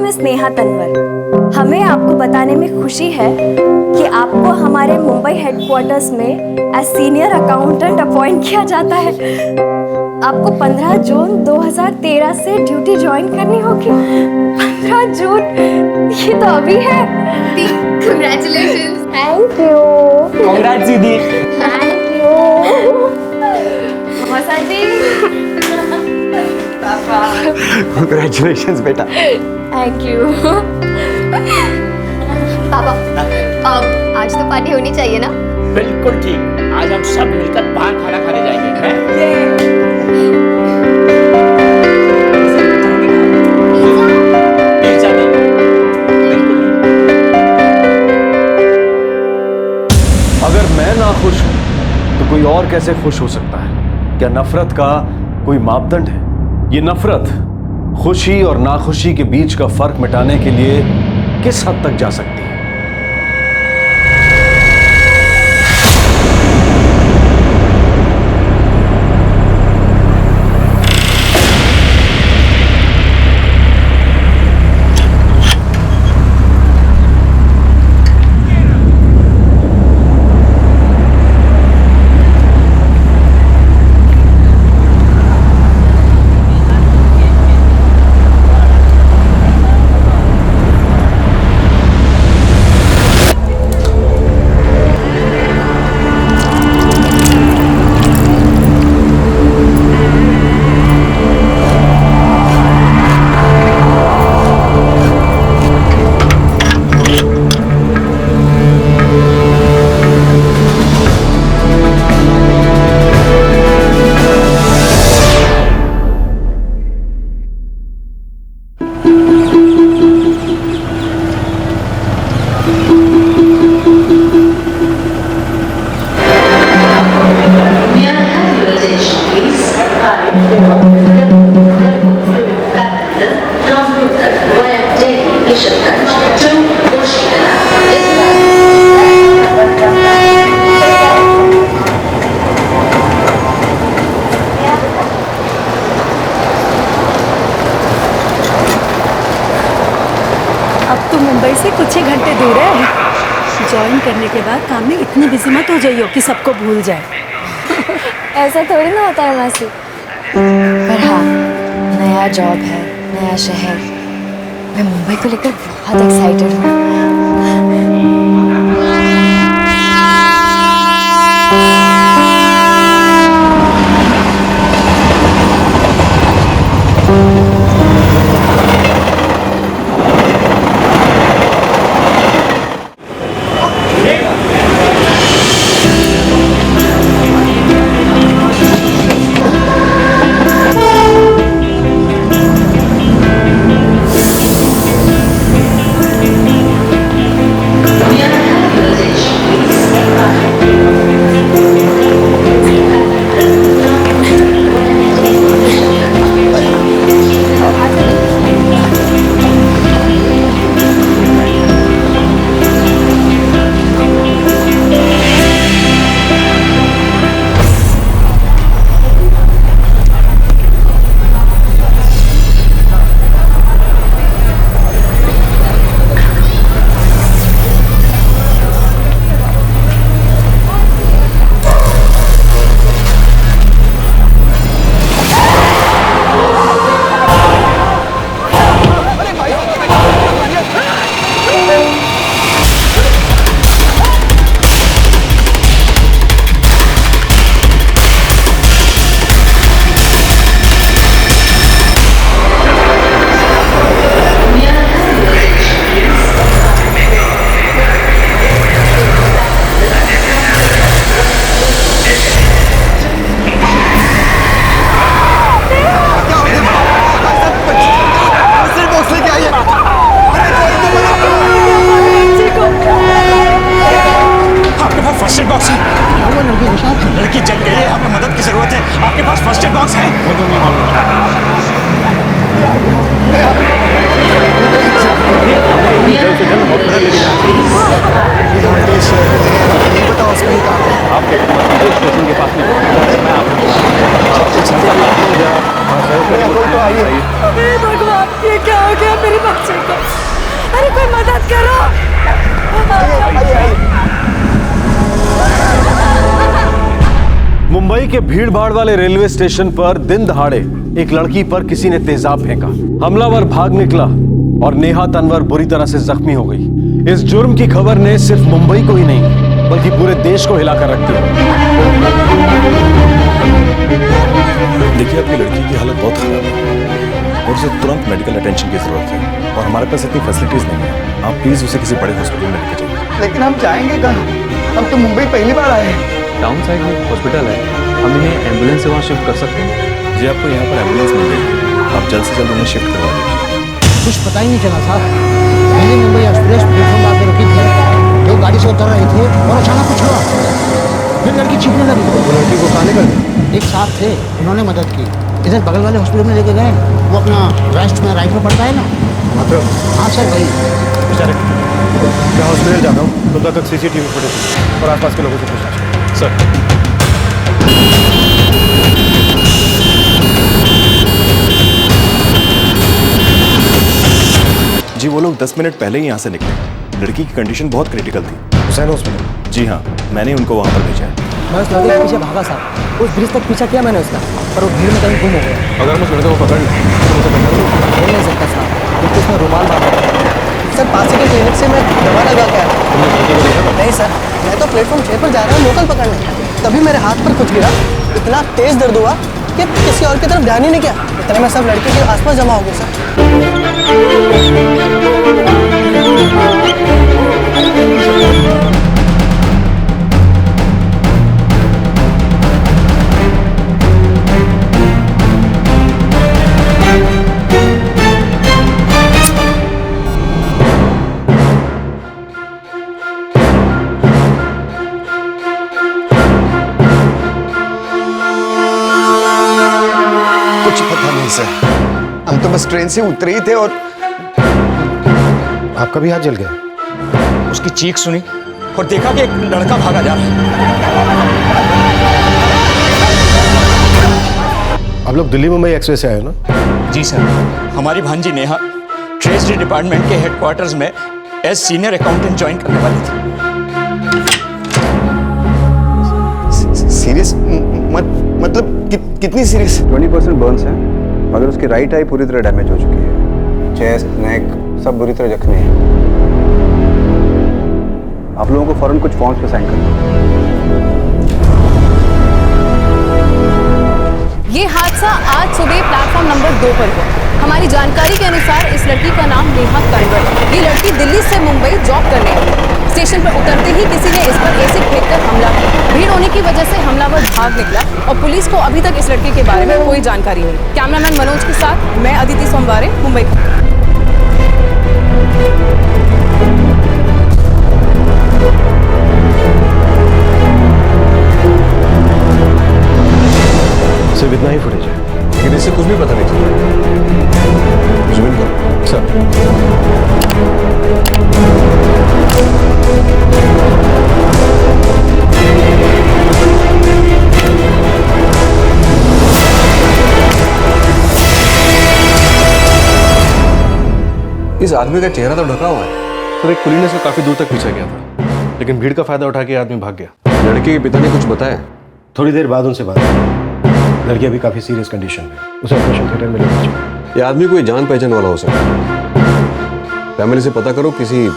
नाम है स्नेहा तन्वर। हमें आपको बताने में खुशी है कि आपको हमारे मुंबई हेडक्वार्टर्स में एज सीनियर अकाउंटेंट अपॉइंट किया जाता है। आपको 15 जून 2013 से ड्यूटी ज्वाइन करनी होगी। 15 जून, ये तो अभी है। Congratulations. Thank you. कांग्रेट्स दीदी। थैंक यू मौसा जी। कांग्रेचुलेशंस बेटा। Thank you. पापा, अब आज तो पार्टी होनी चाहिए ना? बिल्कुल ठीक। आज हम सब मिलकर बाहर खाना खाने जाएंगे हैं? पिज़्ज़ा नहीं, बिल्कुल नहीं। अगर मैं ना खुश हूं तो कोई और कैसे खुश हो सकता है? क्या नफरत का कोई मापदंड है? ये नफरत खुशी और नाखुशी के बीच का फर्क मिटाने के लिए किस हद तक जा सकती है? अब तो मुंबई से कुछ ही घंटे दूर है। ज्वाइन करने के बाद काम में इतनी बिजी मत हो जाइयो कि सबको भूल जाए। ऐसा थोड़ी ना होता है मासी। पर हाँ, नया जॉब है, नया शहर। मैं मुंबई को लेकर बहुत एक्साइटेड हूँ। लड़की जल गई है, हमें मदद की जरूरत है। आपके पास फर्स्ट एड बॉक्स है? स्टेशन के पास में भगवान ये क्या हो गया मेरे बच्चे को? अरे कोई मदद करो। मुंबई के भीड़ भाड़ वाले रेलवे स्टेशन पर दिन दहाड़े एक लड़की पर किसी ने तेजाब फेंका। हमलावर भाग निकला और नेहा तनवर बुरी तरह से जख्मी हो गई। इस जुर्म की खबर ने सिर्फ मुंबई को ही नहीं बल्कि पूरे देश को हिलाकर रख दिया। देखिए, आपकी लड़की की हालत बहुत खराब है और उसे तुरंत मेडिकल अटेंशन की जरूरत है और हमारे पास इतनी फैसिलिटीज नहीं है। आप प्लीज उसे किसी बड़े हॉस्पिटल में लेके जाइए। लेकिन हम जाएंगे कहाँ? हम तो मुंबई पहली बार आए हैं। टाउन साइड में हॉस्पिटल है, हम इन्हें एम्बुलेंस से वहाँ शिफ्ट कर सकते हैं। जी, आपको यहाँ पर एम्बुलेंस मिल जाएगी, आप जल्द से जल्द उन्हें शिफ्ट करवा दीजिए। कुछ पता ही नहीं चला साहब। दिल्ली मुंबई एक्सप्रेस प्लेटफॉर्म आके रुकी थी, जो गाड़ी से उतर रहे थे और अचानक कुछ हुआ, फिर लड़की चीखने लगी। वो लड़की को कहाँ निकल गई? एक साथ थे, उन्होंने मदद की, इधर बगल वाले हॉस्पिटल में लेके गए। वो अपना वेस्ट में राइट में पड़ता है ना, मतलब हाँ सर वही। बेचारे, मैं हॉस्पिटल जाता हूँ, तो तक सीसीटीवी फुटेज और आसपास के लोगों से पूछना। सर, जी वो लोग 10 मिनट पहले ही यहाँ से निकले। लड़की की कंडीशन बहुत क्रिटिकल थी। हुसैन हॉस्पिटल? जी हाँ, मैंने उनको वहाँ पर भेजा है। मैं उस लड़के के पीछे भागा साहब, उस ब्रिज तक पीछा किया मैंने उसका, पर वो भीड़ में कहीं गुम हो गया। अगर हम उस लड़के को पकड़ लें तो उसे बोल नहीं सकता साहब, क्योंकि उसमें रुमाल बांधा है। सर, पास के क्लिनिक से मैं दवा लगा के आया। नहीं सर, मैं तो प्लेटफॉर्म 6 पर जा रहा हूँ लोकल पकड़ने, तभी मेरे हाथ पर कुछ गिरा, इतना तेज दर्द हुआ कि किसी और की तरफ ध्यान ही नहीं किया। इतने में सब लड़के के आसपास जमा हो गए सर। कुछ पता नहीं सर, हम तो बस ट्रेन से उतरे ही थे और आपका भी हाथ जल गया। उसकी चीख सुनी और देखा कि एक लड़का भागा जा रहा है। आप लोग दिल्ली मुंबई एक्सप्रेस से आए हो ना? जी सर, हमारी भांजी नेहा ट्रेजरी डिपार्टमेंट के हेडक्वार्टर्स में एज सीनियर अकाउंटेंट ज्वाइन करने वाली थी। सीरियस मतलब कितनी सीरियस? 20% बर्न्स हैं, मगर उसकी राइट आई पूरी तरह डैमेज हो चुकी है। चेस्ट, नेक सब बुरी तरह जख्मी है। आप लोगों को फौरन कुछ फॉर्म्स पे साइन करना है। ये हादसा आज सुबह प्लेटफॉर्म नंबर 2 पर हुआ। हमारी जानकारी के अनुसार इस लड़की का नाम नेहा तनवर है। ये लड़की दिल्ली से मुंबई जॉब करने आई। स्टेशन पर उतरते ही किसी ने इस पर एसिड फेंककर हमला किया। भीड़ होने की वजह से हमलावर भाग निकला और पुलिस को अभी तक इस लड़की के बारे में कोई जानकारी नहीं। कैमरामैन मनोज के साथ मैं अदिति सोमवारे, मुंबई। सिर्फ इतना ही फुटेज है, लेकिन इससे कुछ भी पता नहीं चला। जूम इन करो सर। इस आदमी का चेहरा तो ढका हुआ है। सर, एक कुली ने काफी दूर तक पीछा किया था, लेकिन भीड़ का फायदा उठा के आदमी भाग गया। लड़के के पिता ने कुछ बताया? थोड़ी देर बाद उनसे बात हुई। लड़की अभी काफी सीरियस कंडीशन में, उसे ऑपरेशन थिएटर में लेना चाहिए। ये आदमी कोई जान पहचान वाला हो सकता है। फैमिली से पता करो, किसी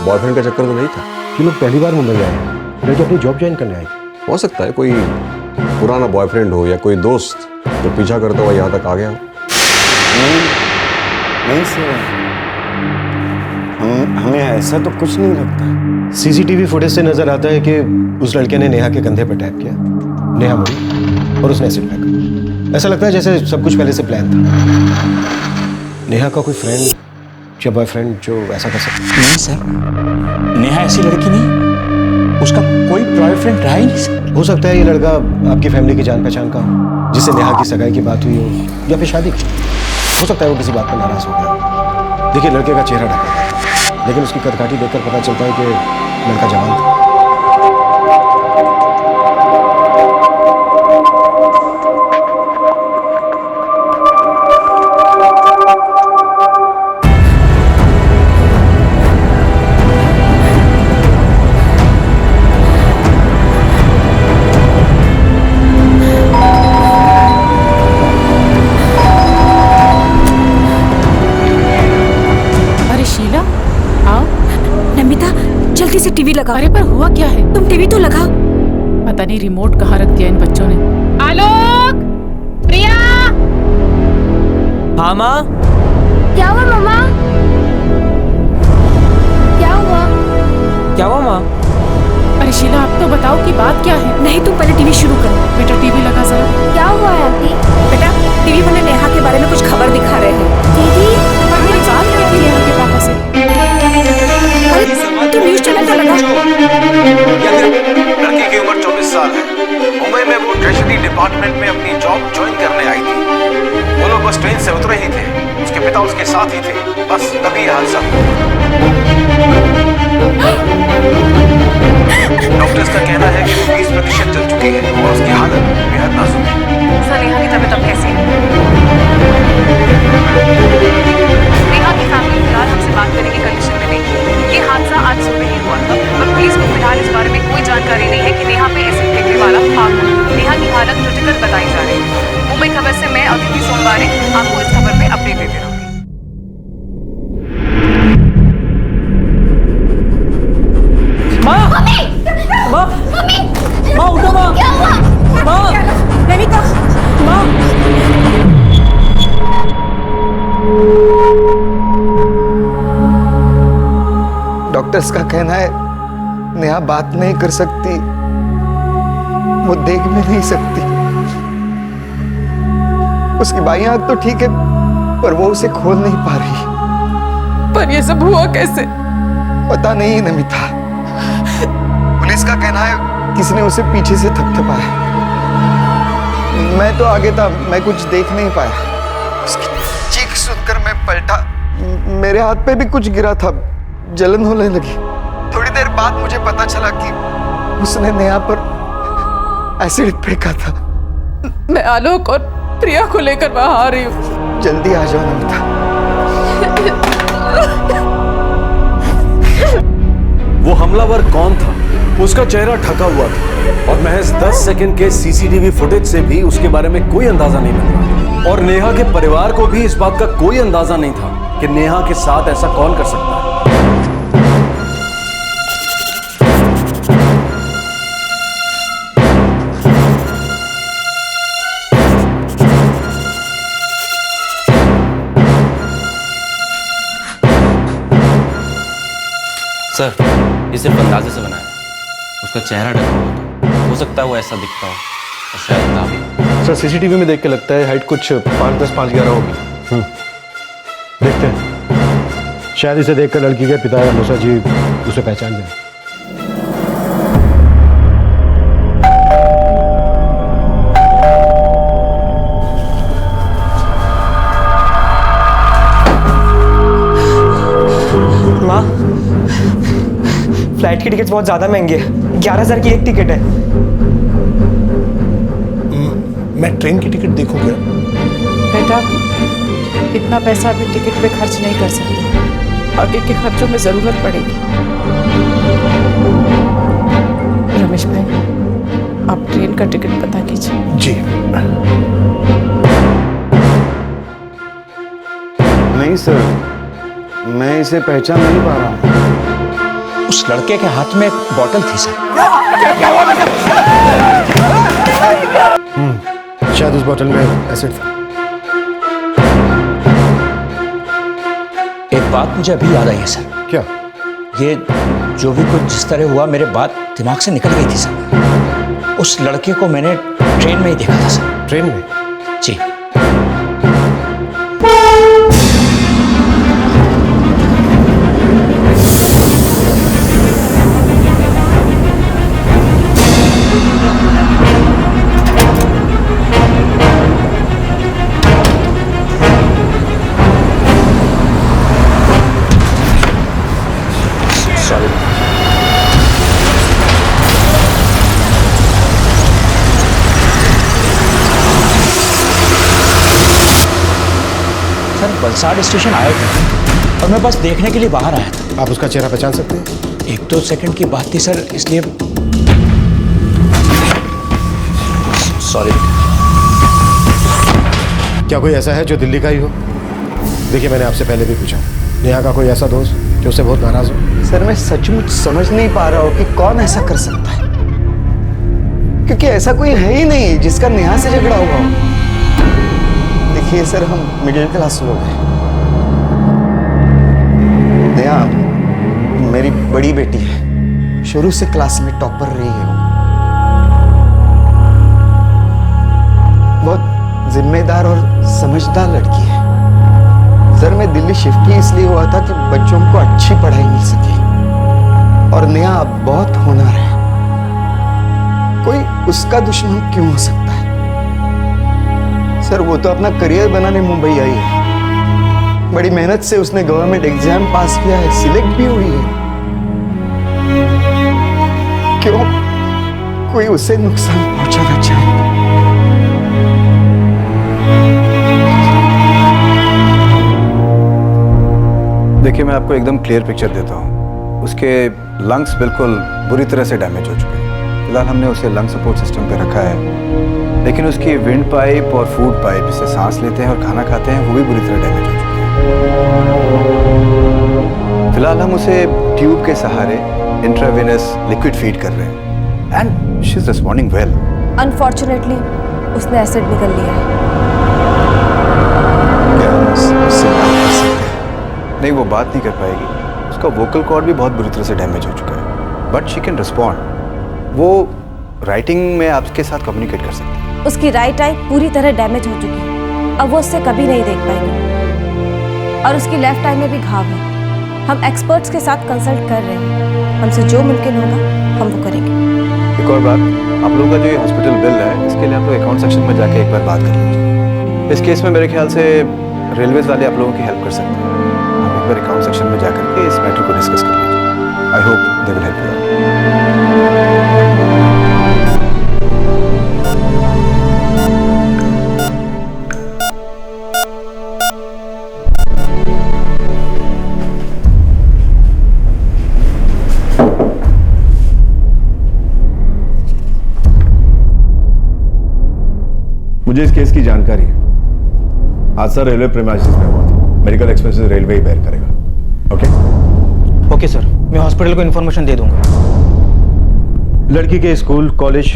बॉयफ्रेंड का चक्कर तो नहीं था। ये लोग पहली बार मुंबई आए हैं, लड़की अपनी जॉब ज्वाइन करने आई। हो सकता है कोई पुराना बॉयफ्रेंड हो या कोई दोस्त जो पीछा करता हुआ यहाँ तक आ गया हो। नहीं सर, हमें ऐसा तो कुछ नहीं लगता। सीसीटीवी फुटेज से नजर आता है कि उस लड़के ने नेहा के कंधे पर टैप किया, नेहा मुड़ी और उसने एसिड फेंका। ऐसा लगता है जैसे सब कुछ पहले से प्लान था। नेहा का कोई फ्रेंड या बॉयफ्रेंड जो ऐसा कर सकता? नहीं सर, नेहा ऐसी लड़की नहीं, उसका कोई बॉयफ्रेंड रहा ही नहीं सर। हो सकता है ये लड़का आपकी फैमिली की जान पहचान का हो, जिससे नेहा की सगाई की बात हुई हो या फिर शादी की। हो सकता है वो किसी बात पर नाराज हो गया। देखिए, लड़के का चेहरा ढका है, लेकिन उसकी कदकाठी देखकर पता चलता है कि लड़का जवान था। लगाओ। अरे पर हुआ क्या है? तुम टीवी तो लगाओ। पता नहीं रिमोट कहाँ रख दिया इन बच्चों ने। आलोक, प्रिया। हाँ माँ। क्या हुआ मम्मा? क्या हुआ? क्या हुआ माँ? अरे शीला, आप तो बताओ कि बात क्या है? नहीं, तुम पहले टीवी शुरू करो। बेटा टीवी लगा जरा। क्या हुआ है आंटी? बेटा टीवी वाले नेहा के बारे में कुछ खबर दिखा रहे हैं। दीदी पर मेरी बात हुई थी नेहा के पापा से। अरे तुम न्यूज चैनल तो लगाओ। लड़की की उम्र 24 साल है। मुंबई में वो ट्रेजरी डिपार्टमेंट में अपनी जॉब ज्वाइन करने आई थी। वो लोग बस ट्रेन से उतरे ही थे, उसके पिता उसके साथ ही थे। बस तभी यह हादसा हुआ। डॉक्टर्स का कहना है कि वो 20% जल चुकी है और उसकी हालत बेहद नाजुक है। सर नेहा की तबीयत अब कैसी है? नेहा की फैमिली फिलहाल हमसे बात करने की कंडीशन में नहीं है। ये हादसा आज सुबह ही हुआ था और पुलिस को फिलहाल इस बारे में कोई जानकारी नहीं है कि नेहा पे एसिड फेंकने वाला था। नेहा की हालत क्रिटिकल बताई जा रही है। मुंबई खबर से मैं अदिति सोमवार आपको इस खबर में अपडेट देती रहूंगी। माँ उठो माँ। क्या हुआ? माँ नमिता, माँ। डॉक्टर्स का कहना है नेहा बात नहीं कर सकती, वो देख भी नहीं सकती। उसकी बाईं आंख तो ठीक है पर वो उसे खोल नहीं पा रही। पर ये सब हुआ कैसे? पता नहीं नमिता, पुलिस का कहना है किसी ने उसे पीछे से थपथपाया। मैं तो आगे था, मैं कुछ देख नहीं पाया। उसकी चीख सुनकर मैं पलटा, मेरे हाथ पे भी कुछ गिरा था, जलन होने लगी। थोड़ी देर बाद मुझे पता चला कि उसने नेहा पर एसिड फेंका था। मैं आलोक और प्रिया को लेकर वहां आ रही हूँ। जल्दी आ जाओ नमिता। वो हमलावर कौन था? उसका चेहरा ढका हुआ था और महज 10 सेकंड के सीसीटीवी फुटेज से भी उसके बारे में कोई अंदाजा नहीं मिल रहा। और नेहा के परिवार को भी इस बात का कोई अंदाजा नहीं था कि नेहा के साथ ऐसा कौन कर सकता है। सर, ये सिर्फ अंदाजे से बनाया। उसका चेहरा ढका हुआ था, हो सकता है वो ऐसा दिखता हो और शायद ना भी। सर सीसीटीवी में देख के लगता है हाइट कुछ 5'10", 5'11" होगी। देखते हैं, शायद इसे देखकर लड़की के पिता या मूसा जी उसे पहचान जाए। माँ, फ्लाइट की टिकट्स बहुत ज्यादा महंगी है। 11,000 की एक टिकट है। मैं ट्रेन की टिकट देखूं क्या? बेटा, इतना पैसा अभी टिकट पे खर्च नहीं कर सकते। आगे के खर्चों में जरूरत पड़ेगी। रमेश भाई, आप ट्रेन का टिकट पता कीजिए। जी। नहीं सर, मैं इसे पहचान नहीं पा रहा हूँ। उस लड़के के हाथ में एक बोतल थी सर। शायद उस बोतल में एसिड था। एक बात मुझे अभी याद आई है सर। क्या? ये जो भी कुछ जिस तरह हुआ मेरे बात दिमाग से निकल गई थी सर। उस लड़के को मैंने ट्रेन में ही देखा था सर। ट्रेन में? जी। सर वलसाड स्टेशन आए थे और मैं बस देखने के लिए बाहर आया था। आप उसका चेहरा पहचान सकते हैं? 1-2 सेकंड की बात थी सर, इसलिए सॉरी। क्या कोई ऐसा है जो दिल्ली का ही हो? देखिए, मैंने आपसे पहले भी पूछा, नेहा का कोई ऐसा दोस्त कि उससे बहुत नाराज हो? सर मैं सचमुच समझ नहीं पा रहा हूँ कि कौन ऐसा कर सकता है, क्योंकि ऐसा कोई है ही नहीं जिसका नेहा से झगड़ा हुआ हो। देखिए सर, हम मिडिल क्लास लोग हैं। नेहा मेरी बड़ी बेटी है, शुरू से क्लास में टॉपर रही है वो। बहुत जिम्मेदार और समझदार लड़की है। सर मैं दिल्ली शिफ्ट ही इसलिए हुआ था कि बच्चों को अच्छी पढ़ाई मिल सके, और नेहा बहुत होनहार है। कोई उसका दुश्मन क्यों हो सकता है? सर वो तो अपना करियर बनाने मुंबई आई है। बड़ी मेहनत से उसने गवर्नमेंट एग्जाम पास किया है, सिलेक्ट भी हुई है। क्यों कोई उसे नुकसान पहुंचाना चाहे? देखिए, मैं आपको एकदम क्लियर पिक्चर देता हूँ। उसके लंग्स बिल्कुल बुरी तरह से डैमेज हो चुके हैं। फिलहाल हमने उसे लंग सपोर्ट सिस्टम पे रखा है, लेकिन उसकी विंड पाइप और फूड पाइप, जिससे सांस लेते हैं और खाना खाते हैं, वो भी बुरी तरह डैमेज हो चुकी है। फिलहाल हम उसे ट्यूब के सहारे इंट्रावेनस लिक्विड फीड कर रहे हैं, and she is responding well. Unfortunately उसने एसिड निकल लिया है। नहीं, वो बात नहीं कर पाएगी। उसका वोकल कॉर्ड भी बहुत बुरी तरह से डैमेज हो चुका है, बट शी कैन रिस्पॉन्ड। वो राइटिंग में आपके साथ कम्युनिकेट कर सकती है। उसकी राइट आई पूरी तरह डैमेज हो चुकी है, अब वो उससे कभी नहीं देख पाएगी। और उसकी लेफ्ट आई में भी घाव है। हम एक्सपर्ट्स के साथ कंसल्ट कर रहे हैं, हमसे जो मुमकिन होगा हम वो करेंगे। एक और बात, आप लोगों का जो ये हॉस्पिटल बिल है, इसके लिए आप लोग अकाउंट सेक्शन में जाके एक बार बात कर लीजिए। इस केस में मेरे ख्याल से रेलवेज वाले आप लोगों की हेल्प कर सकते हैं। आप एक बार अकाउंट सेक्शन में जाकर के इस मैटर को डिस्कस कर लीजिए। I hope they will help you. मुझे इस केस की जानकारी है। हादसा रेलवे प्रीमाइसेस में हुआ था। मेडिकल एक्सपेंसेस रेलवे ही बेयर करेगा। ओके? ओके सर, मैं हॉस्पिटल को इन्फॉर्मेशन दे दूंगा। लड़की के स्कूल, कॉलेज,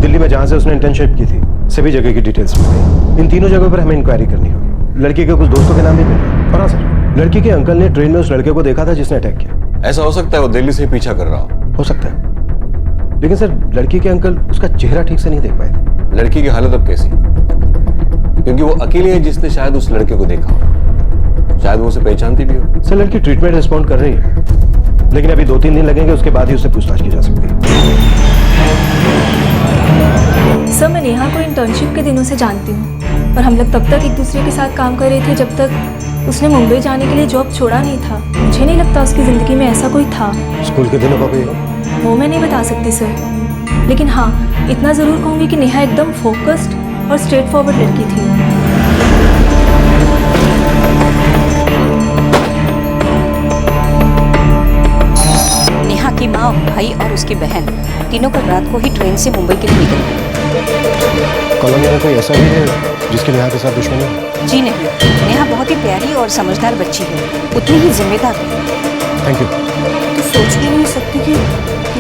दिल्ली में जहाँ से उसने इंटर्नशिप की थी, सभी जगह की डिटेल्स मिल गई। इन तीनों जगहों पर हमें इंक्वायरी करनी होगी। लड़की के कुछ दोस्तों के नाम भी मिल गए। और हाँ सर, लड़की के अंकल ने ट्रेन में उस लड़के को देखा था जिसने अटैक किया। ऐसा हो सकता है वो दिल्ली से ही पीछा कर रहा हो सकता है, लेकिन सर लड़की के अंकल उसका चेहरा ठीक से नहीं देख पाए थे। लड़की की हालत अब कैसी? क्योंकि वो अकेली है जिसने शायद उस लड़के को देखा हो। शायद वो उसे पहचानती भी हो। सर लड़की ट्रीटमेंट रिस्पॉन्ड कर रही है, लेकिन अभी 2-3 दिन लगेंगे, उसके बाद ही उससे पूछताछ की जा सकती है। सर मैं नेहा को इंटर्नशिप के दिनों से जानती हूँ, और हम लोग तब तक एक दूसरे के साथ काम कर रहे थे जब तक उसने मुंबई जाने के लिए जॉब छोड़ा नहीं था। मुझे नहीं लगता उसकी ज़िंदगी में ऐसा कोई था। स्कूल के दिनों का भी वो मैं नहीं बता सकती सर, लेकिन हाँ इतना ज़रूर कहूँगी कि नेहा एकदम फोकस्ड और स्ट्रेट फॉरवर्ड लड़की थी। नेहा की माँ, भाई और उसकी बहन तीनों कल रात को ही ट्रेन से मुंबई के लिए निकले। कॉलोनी में कोई ऐसा भी है जिसकी नेहा के साथ दुश्मनी है? जी नहीं, नेहा बहुत ही प्यारी और समझदार बच्ची है, उतनी ही जिम्मेदार है। Thank you. तो सोच भी नहीं सकती कि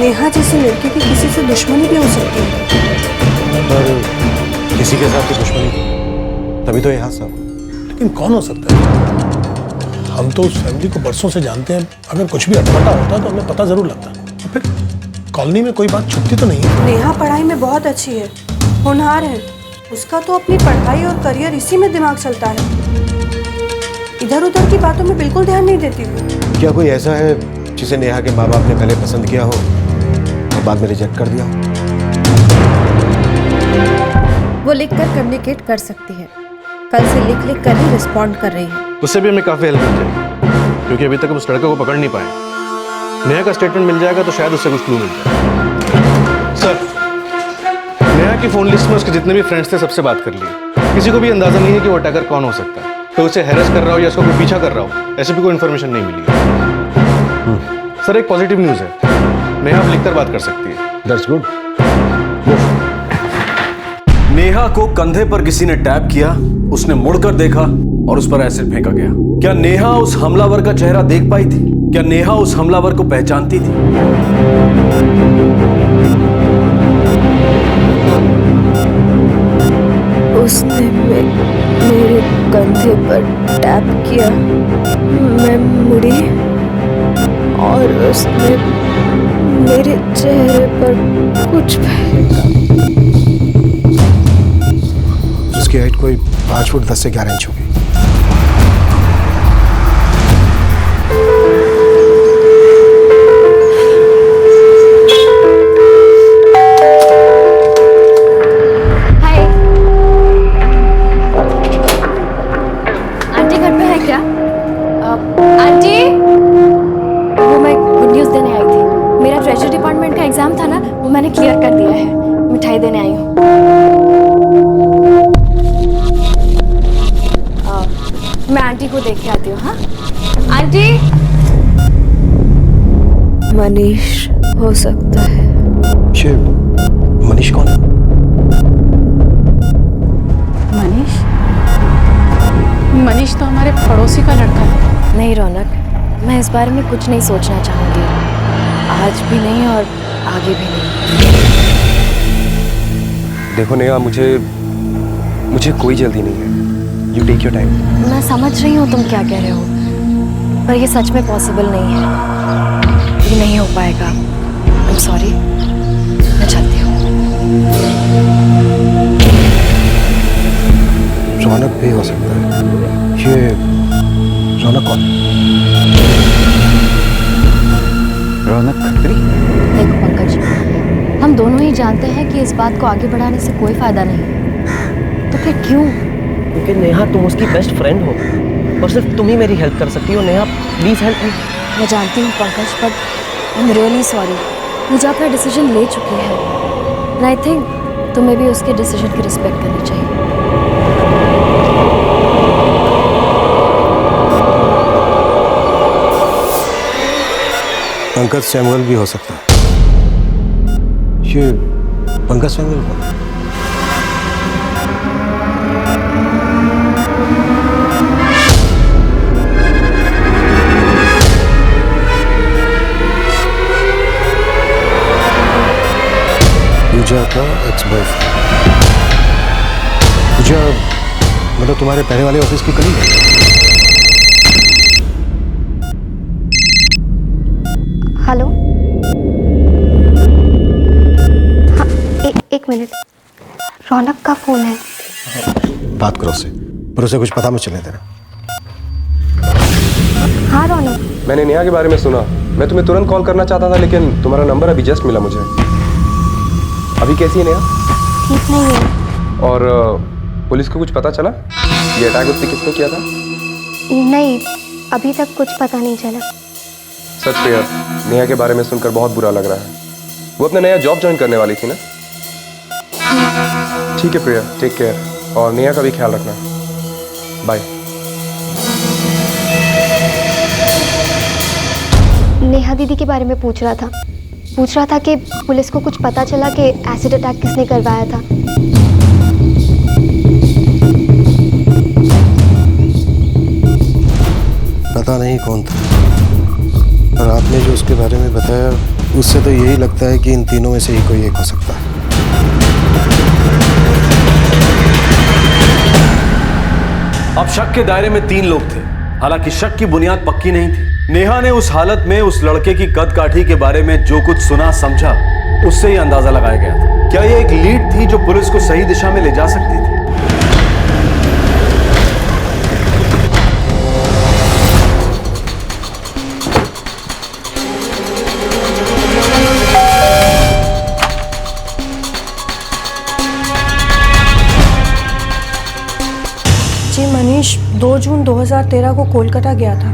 नेहा जैसी लड़की की किसी से दुश्मनी भी हो सकती है। पर किसी के साथ दुश्मनी, तभी तो ये हादसा हुआ। लेकिन कौन हो सकता है? हम तो उस फैमिली को बरसों से जानते हैं। अगर कुछ भी अटपटा होता तो हमें पता जरूर लगता। तो फिर कॉलोनी में कोई बात छुपती तो नहीं है। नेहा पढ़ाई में बहुत अच्छी है, होनहार है। उसका तो अपनी पढ़ाई और करियर इसी में दिमाग चलता है, इधर उधर की बातों में बिल्कुल ध्यान नहीं देती हुई। क्या कोई ऐसा है जिसे नेहा के माँ बाप ने पहले पसंद किया हो और बाद में रिजेक्ट कर दिया हो? वो लिखकर कम्युनिकेट कर सकती है। कल से लिख कर ही रिस्पॉन्ड कर रही है। उससे भी हमें काफ़ी हेल्प मिल जाएगी, क्योंकि अभी तक उस लड़के को पकड़ नहीं पाए। नेहा का स्टेटमेंट मिल जाएगा तो शायद उससे कुछ क्लू मिल जाए। सर, नेहा की फ़ोन लिस्ट में उसके जितने भी फ्रेंड्स थे सबसे बात कर ली। किसी को भी अंदाज़ा नहीं है कि वो अटैकर कौन हो सकता है। तो उसे हैरेस कर रहा हो या उसको कोई पीछा कर रहा हो, ऐसी भी कोई इन्फॉर्मेशन नहीं मिली है। सर एक पॉजिटिव न्यूज़ है, नेहा अब लिखकर बात कर सकती है। That's good. नेहा को कंधे पर किसी ने टैप किया, उसने मुड़कर देखा और उस पर एसिड फेंका गया। क्या नेहा उस हमलावर का चेहरा देख पाई थी? क्या नेहा उस हमलावर को पहचानती थी? उसने मेरे कंधे पर टैप किया, मैं मुड़ी और उसने मेरे चेहरे पर कुछ फेंका। उसकी हाइट कोई 5 फुट 10 से 11 इंच होगी। एग्जाम था ना, वो मैंने क्लियर कर दिया है। मिठाई देने आई हूँ। मैं आंटी को देख के आती हूँ। हाँ आंटी। मनीष हो सकता है। ये मनीष कौन है? मनीष? मनीष तो हमारे पड़ोसी का लड़का है। नहीं रौनक, मैं इस बारे में कुछ नहीं सोचना चाहूंगी, आज भी नहीं और आगे भी नहीं। देखो नेहा, मुझे कोई जल्दी नहीं है। You take your time. मैं समझ रही हूँ तुम क्या कह रहे हो, पर ये सच में पॉसिबल नहीं है। ये नहीं हो पाएगा। आई एम सॉरी, मैं चलती हूँ। रौनक भी हो सकता है। ये रौनक कौन? रौनक खत्री? देखो पंकज, हम दोनों ही जानते हैं कि इस बात को आगे बढ़ाने से कोई फायदा नहीं, तो फिर क्यों? क्योंकि नेहा तुम उसकी बेस्ट फ्रेंड हो और सिर्फ तुम ही मेरी हेल्प कर सकती हो। Neha please help me. मैं जानती हूँ Pankaj, but I am really sorry. Pooja अपना डिसीजन ले चुकी है एंड आई थिंक तुम्हें भी उसके डिसीजन की रिस्पेक्ट करनी चाहिए। पंकज सैमुअल भी हो सकता है। ये पंकज सैमुअल कौन? पूजा का एक्स बॉयफ्रेंड। पूजा मतलब तुम्हारे पहले वाले ऑफिस की कलीग है? हेलो। हाँ, एक मिनट, रौनक का फोन है। बात करो उससे, पर उसे कुछ पता मत चलने देना। हाँ रौनक। मैंने नेहा के बारे में सुना। मैं तुम्हें तुरंत कॉल करना चाहता था, लेकिन तुम्हारा नंबर अभी जस्ट मिला मुझे। अभी कैसी है नेहा? ठीक नहीं है। और पुलिस को कुछ पता चला ये अटैक उसने किसने किया था? नहीं, अभी तक कुछ पता नहीं चला। सच प्रिया, नेहा के बारे में सुनकर बहुत बुरा लग रहा है। वो अपना नया जॉब ज्वाइन करने वाली थी ना? ठीक है प्रिया, टेक केयर और नेहा का भी ख्याल रखना। बाय। नेहा दीदी के बारे में पूछ रहा था कि पुलिस को कुछ पता चला कि एसिड अटैक किसने करवाया था। पता नहीं कौन था, और आपने जो उसके बारे में बताया उससे तो यही लगता है कि इन तीनों में से ही कोई एक हो सकता है। अब शक के दायरे में 3 लोग थे। हालांकि शक की बुनियाद पक्की नहीं थी। नेहा ने उस हालत में उस लड़के की कद काठी के बारे में जो कुछ सुना समझा, उससे ही अंदाजा लगाया गया था। क्या ये एक लीड थी जो पुलिस को सही दिशा में ले जा सकती थी? जी मनीष 2 जून 2013 को कोलकाता गया था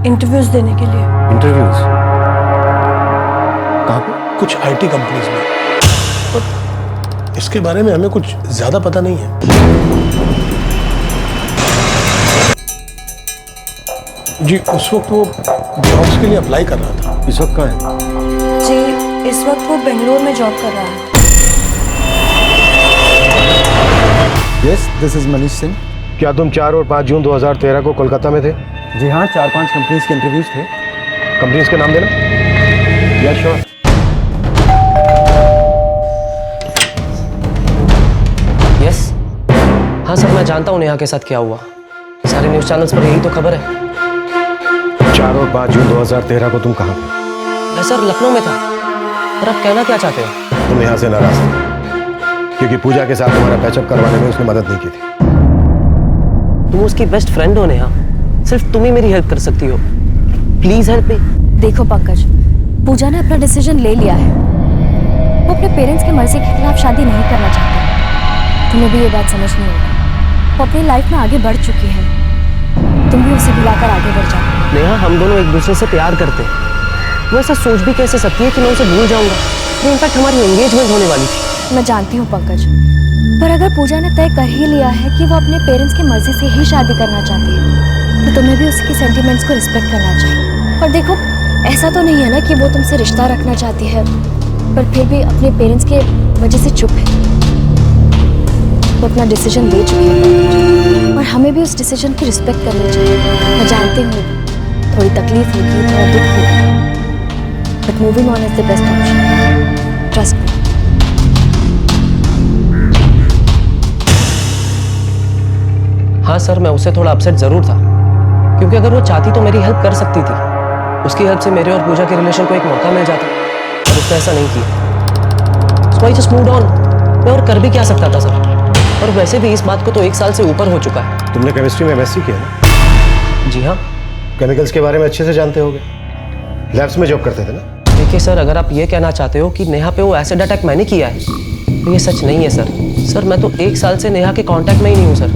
इंटरव्यूज देने के लिए। इंटरव्यूज? कहाँ पे? कुछ आईटी कंपनीज में। पर इसके बारे में हमें कुछ ज्यादा पता नहीं है। जी उस वक्त वो जॉब्स के लिए अप्लाई कर रहा था। इस वक्त कहाँ है? जी इस वक्त वो बेंगलोर में जॉब कर रहा है। Yes, this is Manish Singh. क्या तुम 4 और 5 जून 2013 को कोलकाता में थे? जी हाँ, 4-5 कंपनीज के इंटरव्यूज थे। कंपनीज के नाम देना। या श्योर। यस। हाँ सर, मैं जानता हूँ नेहा के साथ क्या हुआ। सारे न्यूज़ चैनल्स पर यही तो खबर है। 4 और 5 जून 2013 को तुम कहाँ थे? मैं सर लखनऊ में था। पर आप कहना क्या चाहते हो? तुम यहाँ से नाराज थे क्योंकि पूजा के साथ तुम्हारा पैचअप करवाने में उसने मदद नहीं की थी। तुम उसकी बेस्ट फ्रेंड हो नेहा, सिर्फ तुम ही मेरी हेल्प कर सकती हो। प्लीज हेल्प मी। देखो पंकज, पूजा ने अपना डिसीजन ले लिया है। वो अपने पेरेंट्स की मर्जी के खिलाफ शादी नहीं करना चाहती। तुम्हें भी ये बात समझनी होगी। वो अपनी लाइफ में आगे बढ़ चुकी है, तुम भी उसे बुलाकर आगे बढ़ जाओ। नेहा, हम दोनों एक दूसरे से प्यार करते हैं। वो ऐसा सोच भी कैसे सकती है कि मैं उसे भूल जाऊंगा? तो इनफैक्ट हमारी एंगेजमेंट होने वाली थी। मैं जानती हूँ पंकज, पर अगर पूजा ने तय कर ही लिया है कि वो अपने पेरेंट्स की मर्जी से ही शादी करना चाहती है, तो तुम्हें भी उसकी सेंटिमेंट्स को रिस्पेक्ट करना चाहिए। और देखो, ऐसा तो नहीं है ना कि वो तुमसे रिश्ता रखना चाहती है, पर फिर भी अपने पेरेंट्स के वजह से चुप है। वो अपना डिसीजन ले चुकी है और हमें भी उस डिसीजन की रिस्पेक्ट करनी चाहिए। मैं जानती हूँ थोड़ी तकलीफ होगी, थोड़ा दुख होगा, but moving on is the best option. Trust me. हाँ सर, मैं उससे थोड़ा अपसेट जरूर था, क्योंकि अगर वो चाहती तो मेरी हेल्प कर सकती थी। उसकी हेल्प से मेरे और पूजा के रिलेशन को एक मौका मिल जाता, और उसने ऐसा नहीं किया। So I just moved on। मैं और कर भी क्या सकता था सर? और वैसे भी इस बात को तो 1 साल से ऊपर हो चुका है। तुमने केमिस्ट्री में एमएससी किया ना? जी हाँ। केमिकल्स के बारे में अच्छे से जानते होगे, लैब्स में जॉब करते थे ना? देखिए सर, अगर आप ये कहना चाहते हो कि नेहा पे वो एसिड अटैक मैंने किया है, तो ये सच नहीं है सर। सर, मैं तो 1 साल से नेहा के कांटेक्ट में ही नहीं हूँ सर।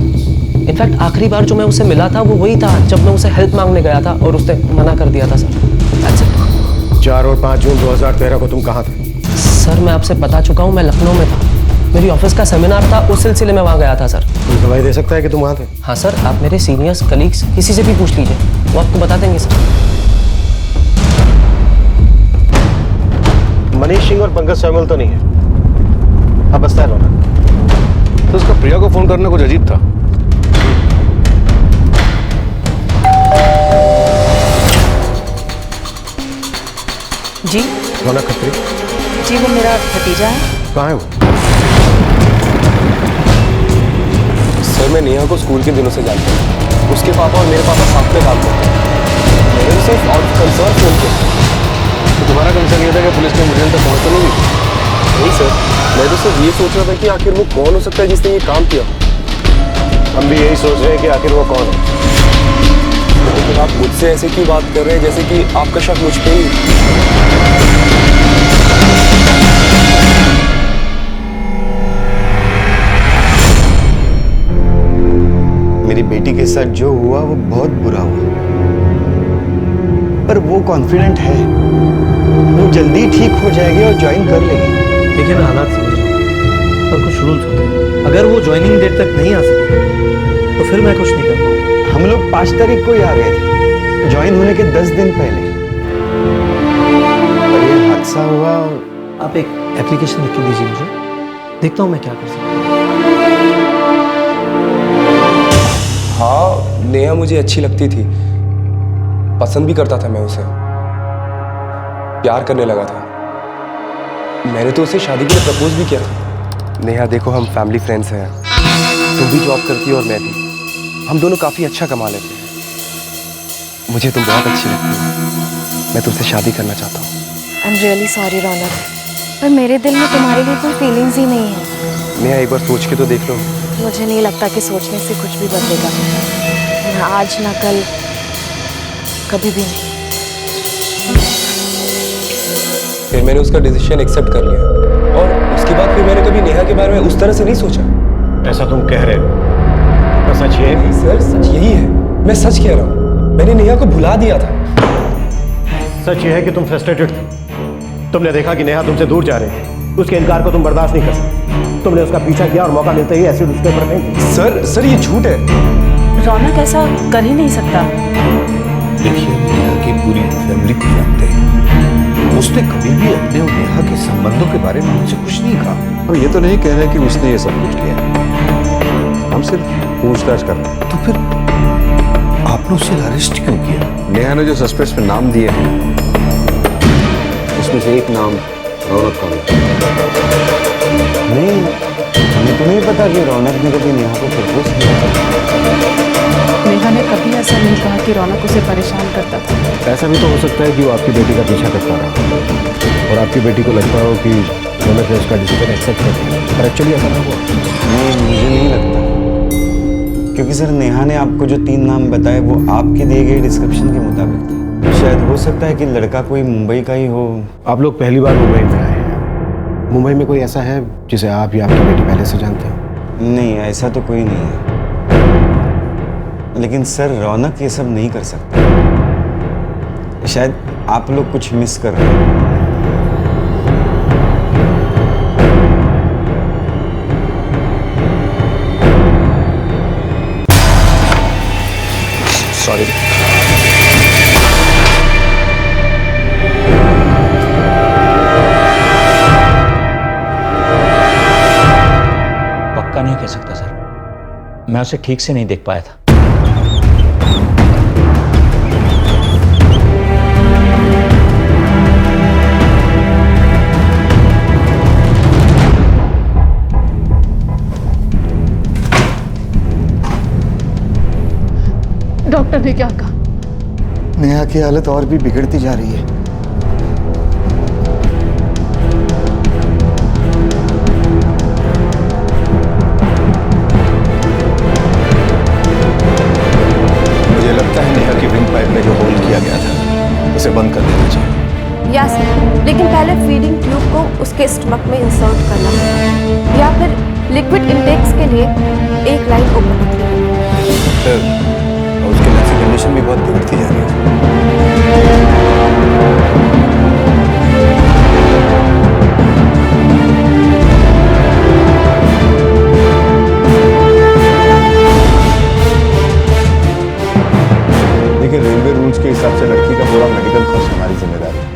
इनफैक्ट आखिरी बार जो मैं उससे मिला था वो वही था जब मैं उसे हेल्प मांगने गया था और उसने मना कर दिया था सर। That's it। 4 और 5 जून 2013 को तुम कहाँ थे? सर, मैं आपसे बता चुका हूँ, मैं लखनऊ में था। मेरी ऑफिस का सेमिनार था, उस सिलसिले में वहाँ गया था सर। तुम गवाही दे सकता है कि तुम वहाँ थे? हाँ सर, आप मेरे सीनियर्स, कलीग्स किसी से भी पूछ लीजिए, वो आपको बता देंगे सर। मनीष सिंह और पंकज सैमुअल तो नहीं है? हाँ, बसता है रौनक। तो उसका प्रिया को फोन करना कुछ अजीब था। जी रौनक खत्री? जी, वो मेरा भतीजा है। कहाँ है वो? सर, मैं नेहा को स्कूल के दिनों से जानता हूँ। उसके पापा और मेरे पापा साथ में काम करते हैं। मैंने उसे और कंसर्न फोन किया। तो तुम्हारा कंसर्न ये था कि पुलिस ने मुझे तक पहुँच तो नहीं दी? नहीं सर, मैं तो सिर्फ ये सोच रहा था कि आखिर वो कौन हो सकता है जिसने ये काम किया। हम भी यही सोच रहे हैं कि आखिर वो कौन है। लेकिन आप मुझसे ऐसे क्यों बात कर रहे हैं जैसे कि आपका शक मुझ पे ही? मेरी बेटी के साथ जो हुआ वो बहुत बुरा हुआ, पर वो कॉन्फिडेंट है, वो जल्दी ठीक हो जाएगी और ज्वाइन कर लेगी। देखिए, मैं हालात समझ रहा हूँ, पर कुछ रूल्स होते हैं। अगर वो ज्वाइनिंग डेट तक नहीं आ सके तो फिर मैं कुछ नहीं कर पाऊंगा। हम लोग 5 तारीख को ही आ गए थे, ज्वाइन होने के 10 दिन पहले, और ये हादसा हुआ। आप एक एप्लीकेशन लिख के दीजिए मुझे, देखता हूँ मैं क्या कर सकता हूँ। हाँ, नेहा मुझे अच्छी लगती थी, पसंद भी करता था मैं उसे, प्यार करने लगा था। मैंने तो उसे शादी के लिए प्रपोज भी किया था। नेहा, देखो, हम फैमिली फ्रेंड्स हैं। तुम भी जॉब करती हो और मैं भी। हम दोनों काफी अच्छा कमा लेते हैं। मुझे तुम बहुत अच्छी लगती हो। मैं तुमसे शादी करना चाहता हूँ। आई एम रियली सॉरी रौनक, पर मेरे दिल में तुम्हारे लिए कोई फीलिंग्स ही नहीं है। नेहा, एक बार सोच के तो देख लो। मुझे नहीं लगता कि सोचने से कुछ भी बदलेगा। ना आज, ना कल, कभी भी नहीं। फिर मैंने उसका डिसीजन एक्सेप्ट कर लिया, और उसके बाद फिर मैंने कभी नेहा के बारे में उस तरह से नहीं सोचा। ऐसा तुम कह रहे हो, पर सच ये नहीं सर, सच यही है। मैं सच कह रहा हूँ, मैंने नेहा को भुला दिया था। सच ये है कि तुम फ्रस्ट्रेटेड थे। तुमने देखा कि नेहा तुमसे दूर जा रही है, उसके इनकार को तुम बर्दाश्त नहीं कर सकते। तुमने उसका पीछा किया और मौका मिलते ही एसिड उसके ऊपर फेंक दिया। सर, ये झूठ है। रौनक ऐसा कर ही नहीं सकता। देखिए, नेहा की पूरी फैमिली को जानते हैं। उसने कभी भी अपने और नेहा के संबंधों के बारे में मुझसे कुछ नहीं कहा। हम ये तो नहीं कह रहे कि उसने ये सब कुछ किया, हम सिर्फ पूछताछ कर रहे हैं। तो फिर आपने उसे अरेस्ट क्यों किया? नेहा ने जो सस्पेक्ट्स में नाम दिए हैं उसमें से एक नाम रौनक का है। नहीं, हमें तो नहीं पता कि रौनक ने कभी नेहा को प्रपोज किया। नेहा ने कभी ऐसा नहीं कहा कि रौनक उसे परेशान करता था। ऐसा भी तो हो सकता है कि वो आपकी बेटी का पीछा करता रहा और आपकी बेटी को लगता हो कि रौनक ने उसका डिसीजन एक्सेप्ट कर दिया, पर एक्चुअली ऐसा ना हुआ। नहीं, मुझे नहीं लगता, क्योंकि सर नेहा ने आपको जो 3 नाम बताए वो आपके दिए गए डिस्क्रिप्शन के मुताबिक थे। शायद हो सकता है कि लड़का कोई मुंबई का ही हो। आप लोग पहली बार मुंबई में आए हैं। मुंबई में कोई ऐसा है जिसे आप या आपकी बेटी पहले से जानते हो? नहीं, ऐसा तो कोई नहीं है, लेकिन सर रौनक ये सब नहीं कर सकता। शायद आप लोग कुछ मिस कर रहे हैं। सॉरी। पक्का नहीं कह सकता सर, मैं उसे ठीक से नहीं देख पाया था। डॉक्टर ने क्या कहा? नेहा की हालत और भी बिगड़ती जा रही है। मुझे लगता है नेहा की विंड पाइप में जो होल किया गया था उसे बंद कर देना चाहिए। या सर, लेकिन पहले फीडिंग ट्यूब को उसके स्टमक में इंसर्ट करना है या फिर लिक्विड इंटेक्स के लिए एक लाइन ओपन रखनी है। और उसकी नर्सिंग कंडीशन भी बहुत बिगड़ती जा रही है। देखिए, रेलवे रूल्स के हिसाब से लड़की का पूरा मेडिकल खर्च हमारी जिम्मेदारी है,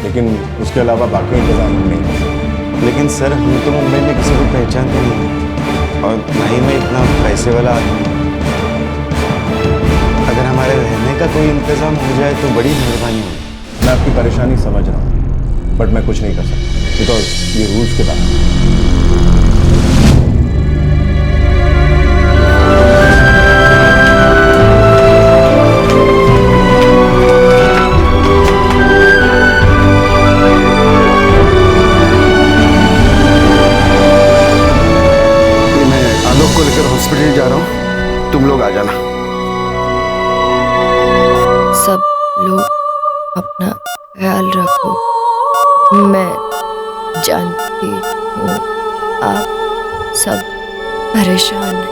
लेकिन उसके अलावा बाकी इंतजाम हम नहीं कर सकते। लेकिन सर हम तो मुंबई में किसी को पहचानते नहीं और ना ही मैं इतना पैसे वाला आदमी हूं। अगर हमारे रहने का कोई इंतजाम हो जाए तो बड़ी मेहरबानी होगी। मैं आपकी परेशानी समझ रहा हूँ, बट मैं कुछ नहीं कर सकता बिकॉज ये रूल्स के बाहर है। को लेकर हॉस्पिटल जा रहा हूँ, तुम लोग आ जाना। सब लोग अपना ख्याल रखो। मैं जानती हूँ आप सब परेशान हैं।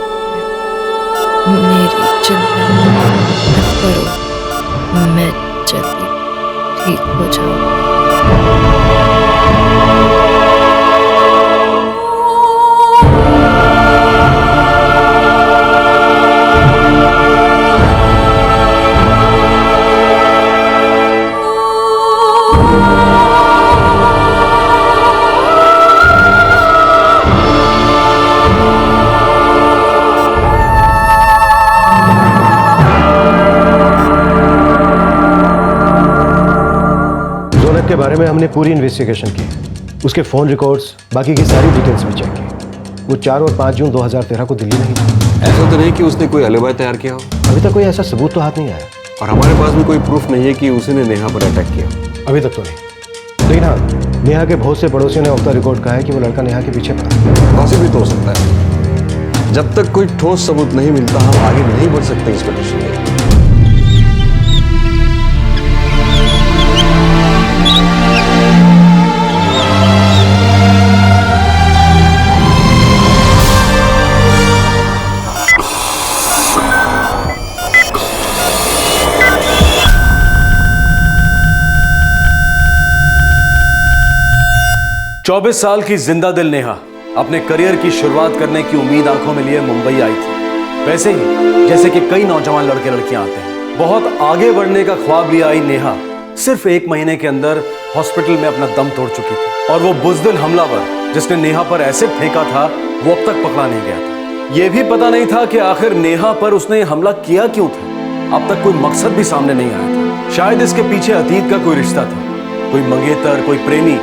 मेरी चिंता मत करो, मैं जल्दी ठीक हो जाऊँ। के बारे में हमने पूरी इन्वेस्टिगेशन की, उसके फोन रिकॉर्ड्स, बाकी की सारी डिटेल्स भी चेक की। वो 4 और 5 जून 2013 को दिल्ली नहीं था। ऐसा तो नहीं कि उसने कोई अलिबा तैयार किया हो? अभी तक कोई ऐसा सबूत तो हाथ नहीं आया और हमारे पास भी कोई प्रूफ नहीं है कि उसने नेहा पर अटैक किया। अभी तक तो नहीं, लेकिन हाँ, नेहा के बहुत से पड़ोसियों ने ऑफ द रिकॉर्ड कहा है कि वो लड़का नेहा के पीछे पड़ा। पॉसिबल तो हो सकता है। जब तक कोई ठोस सबूत नहीं मिलता हम आगे नहीं बढ़ सकते इस पिटीशन में। चौबीस साल की जिंदा दिल नेहा अपने करियर की शुरुआत करने की उम्मीद आंखों में लिए मुंबई आई थी। वैसे ही जैसे कि कई नौजवान लड़के लड़कियां आते हैं, बहुत आगे बढ़ने का ख्वाब लिए आई नेहा सिर्फ 1 महीने के अंदर हॉस्पिटल में अपना दम तोड़ चुकी थी। और वो बुजदिल हमलावर जिसने नेहा पर एसिड फेंका था वो अब तक पकड़ा नहीं गया था। यह भी पता नहीं था कि आखिर नेहा पर उसने हमला किया क्यों था। अब तक कोई मकसद भी सामने नहीं आया था। शायद इसके पीछे अतीत का कोई रिश्ता था, कोई मंगेतर, कोई प्रेमी,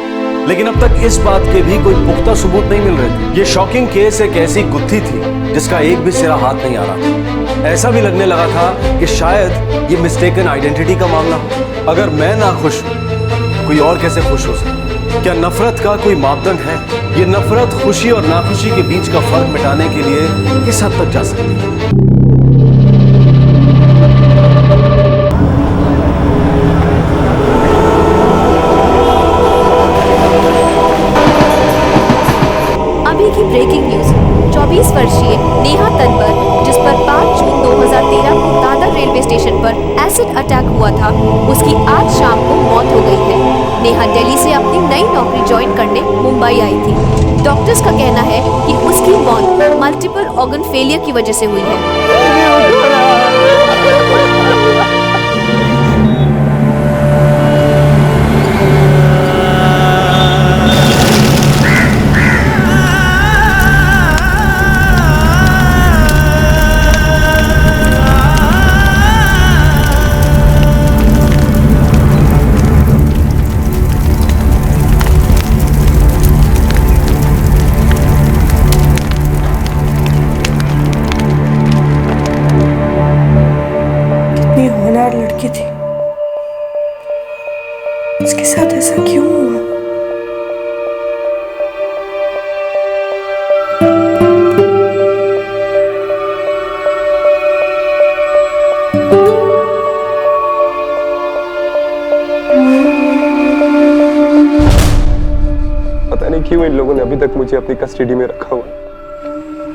लेकिन अब तक इस बात के भी कोई पुख्ता सबूत नहीं मिल रहे थे। ये शॉकिंग केस एक ऐसी गुत्थी थी जिसका एक भी सिरा हाथ नहीं आ रहा था। ऐसा भी लगने लगा था कि शायद ये मिस्टेकन आइडेंटिटी का मामला हो। अगर मैं ना खुश हूं तो कोई और कैसे खुश हो सकता? क्या नफरत का कोई मापदंड है? ये नफरत खुशी और नाखुशी के बीच का फर्क मिटाने के लिए किस हद तक जा सकती है? अभी की ब्रेकिंग न्यूज। 24 वर्षीय नेहा तनवर, जिस पर 5 जून 2013 को दादर रेलवे स्टेशन पर एसिड अटैक हुआ था, उसकी आज शाम को मौत हो गई है। नेहा दिल्ली से अपनी नई नौकरी ज्वाइन करने मुंबई आई थी। डॉक्टर्स का कहना है कि उसकी मौत मल्टीपल ऑर्गन फेलियर की वजह से हुई है। लड़की थी, उसके साथ ऐसा क्यों हुआ? पता नहीं क्यों इन लोगों ने अभी तक मुझे अपनी कस्टडी में रखा हुआ।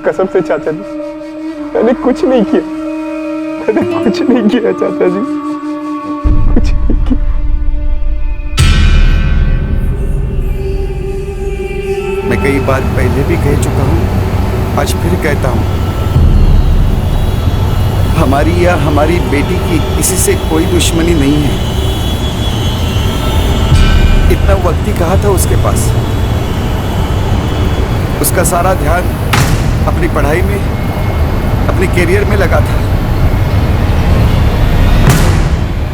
कसम से चाचा जी, मैंने कुछ नहीं किया, मैंने कुछ नहीं किया चाचा जी, कुछ नहीं किया। मैं कई बार पहले भी कह चुका हूं, आज फिर कहता हूं, हमारी या हमारी बेटी की किसी से कोई दुश्मनी नहीं है। इतना वक्त ही कहा था उसके पास। उसका सारा ध्यान अपनी पढ़ाई में, अपने करियर में लगा था।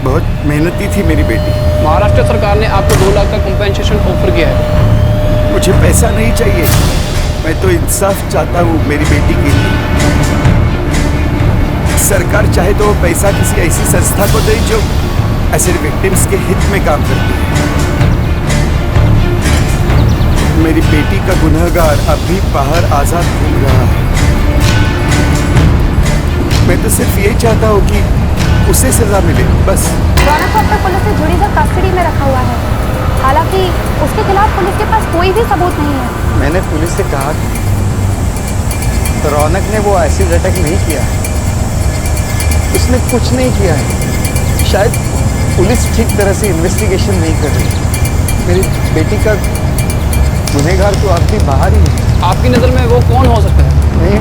बहुत मेहनती थी मेरी बेटी। महाराष्ट्र सरकार ने आपको 2 लाख का कंपेंसेशन ऑफर किया है। मुझे पैसा नहीं चाहिए, मैं तो इंसाफ चाहता हूँ मेरी बेटी के लिए। सरकार चाहे तो पैसा किसी ऐसी संस्था को दे जो ऐसे विक्टिम्स के हित में काम करती है। मेरी बेटी का गुनहगार अब भी बाहर आजाद घूम रहा है। मैं तो सिर्फ ये चाहता हूँ कि उसे सजा मिले, बस। रौनक को अब तक पुलिस ने जुड़ी से कस्टडी में रखा हुआ है। हालांकि उसके खिलाफ पुलिस के पास कोई भी सबूत नहीं है। मैंने पुलिस से कहा तो रौनक ने वो एसिड अटैक नहीं किया, उसने कुछ नहीं किया है। शायद पुलिस ठीक तरह से इन्वेस्टिगेशन नहीं कर रही। मेरी बेटी का गुनहगार तो अब भी बाहर ही है। आपकी नज़र में वो कौन हो सकता है? नहीं,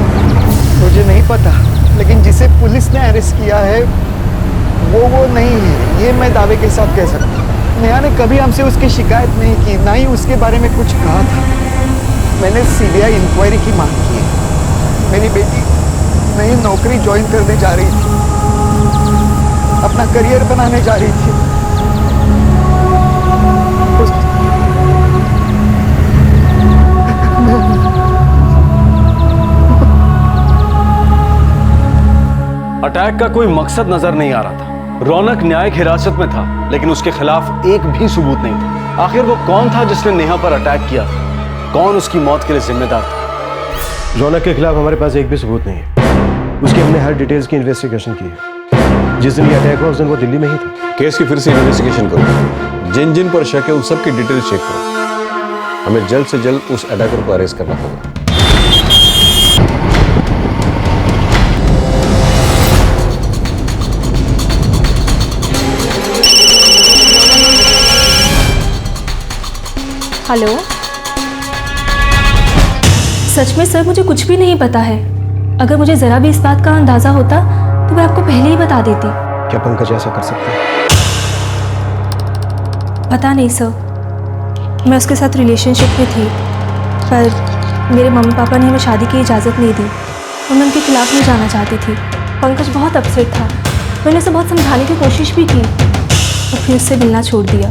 मुझे नहीं पता, लेकिन जिसे पुलिस ने अरेस्ट किया है वो नहीं है, ये मैं दावे के साथ कह सकता हूँ। नेहा ने कभी हमसे उसकी शिकायत नहीं की, ना ही उसके बारे में कुछ कहा था। मैंने सीबीआई इंक्वायरी की मांग की है। मेरी बेटी नई नौकरी ज्वाइन करने जा रही थी, अपना करियर बनाने जा रही थी। अटैक का कोई मकसद नजर नहीं आ रहा था। रौनक न्यायिक हिरासत में था, लेकिन उसके खिलाफ एक भी सबूत नहीं था। आखिर वो कौन था जिसने नेहा पर अटैक किया था? कौन उसकी मौत के लिए जिम्मेदार था? रौनक के खिलाफ हमारे पास एक भी सबूत नहीं है। उसकी हमने हर डिटेल्स की इन्वेस्टिगेशन की है। जिस दिन ये अटैक हुआ उस दिन वो दिल्ली में ही था। केस की फिर से इन्वेस्टिगेशन करो, जिन जिन पर शक है उन सब की डिटेल्स चेक करो। हमें जल्द से जल्द उस अटैकर को अरेस्ट करना होगा। हेलो, सच में सर मुझे कुछ भी नहीं पता है। अगर मुझे ज़रा भी इस बात का अंदाज़ा होता तो मैं आपको पहले ही बता देती। क्या पंकज ऐसा कर सकता है? पता नहीं सर, मैं उसके साथ रिलेशनशिप में थी, पर मेरे मम्मी पापा ने हमें शादी की इजाज़त नहीं दी और मैं उनके खिलाफ नहीं जाना चाहती थी। पंकज बहुत अपसेट था, मैंने उसे बहुत समझाने की कोशिश भी की और फिर उससे मिलना छोड़ दिया।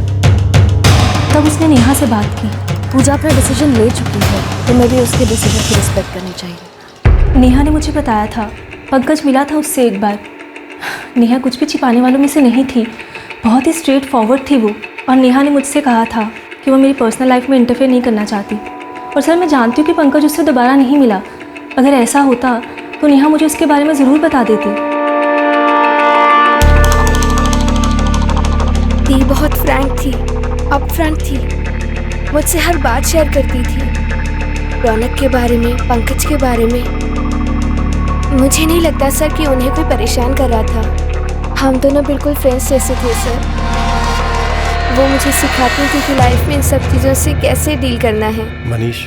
तब उसने नेहा से बात की। पूजा अपना डिसीजन ले चुकी है तो मैं भी उसके डिसीजन की रिस्पेक्ट करनी चाहिए। नेहा ने मुझे बताया था, पंकज मिला था उससे एक बार। नेहा कुछ भी छिपाने वालों में से नहीं थी, बहुत ही स्ट्रेट फॉरवर्ड थी वो। और नेहा ने मुझसे कहा था कि वो मेरी पर्सनल लाइफ में इंटरफेयर नहीं करना चाहती। और सर मैं जानती हूँ कि पंकज उससे दोबारा नहीं मिला। अगर ऐसा होता तो नेहा मुझे उसके बारे में ज़रूर बता देती। दी बहुत फ्रैंक थी, अप फ्रंट थी, मुझसे हर बात शेयर करती थी, रौनक के बारे में, पंकज के बारे में। मुझे नहीं लगता सर कि उन्हें कोई परेशान कर रहा था। हम दोनों बिल्कुल फ्रेंड्स जैसे थे सर। वो मुझे सिखाती थी कि लाइफ में इन सब चीज़ों से कैसे डील करना है। मनीष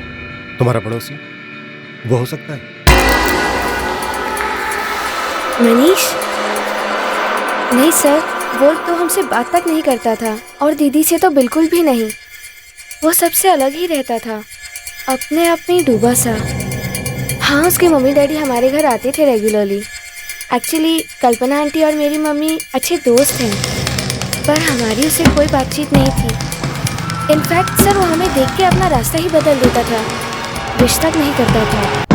तुम्हारा पड़ोसी वो हो सकता है? मनीष? नहीं सर, वो तो हमसे बात तक नहीं करता था और दीदी से तो बिल्कुल भी नहीं। वो सबसे अलग ही रहता था, अपने आप में डूबा सा। हाँ, उसके मम्मी डैडी हमारे घर आते थे रेगुलरली। एक्चुअली कल्पना आंटी और मेरी मम्मी अच्छे दोस्त हैं, पर हमारी उससे कोई बातचीत नहीं थी। इनफैक्ट सर वो हमें देख के अपना रास्ता ही बदल देता था, विश तक नहीं करता था।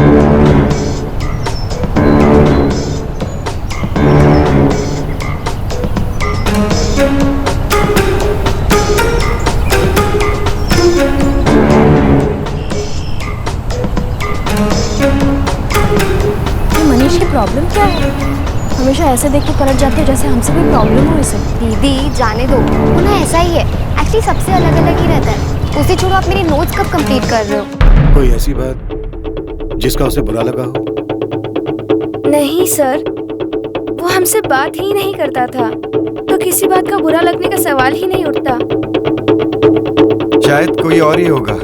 मनीष की प्रॉब्लम क्या है? हमेशा ऐसे देख के पलट जाते हैं जैसे हमसे कोई प्रॉब्लम हो इसे। दीदी जाने दो, वो ना ऐसा ही है। एक्चुअली सबसे अलग अलग ही रहता है। उसे छोड़ो, आप मेरी नोट्स कब कंप्लीट कर रहे हो? कोई ऐसी बात जिसका उसे बुरा लगा हो? नहीं सर, वो हमसे बात ही नहीं करता था, तो किसी बात का बुरा लगने का सवाल ही नहीं उठता। शायद कोई और ही होगा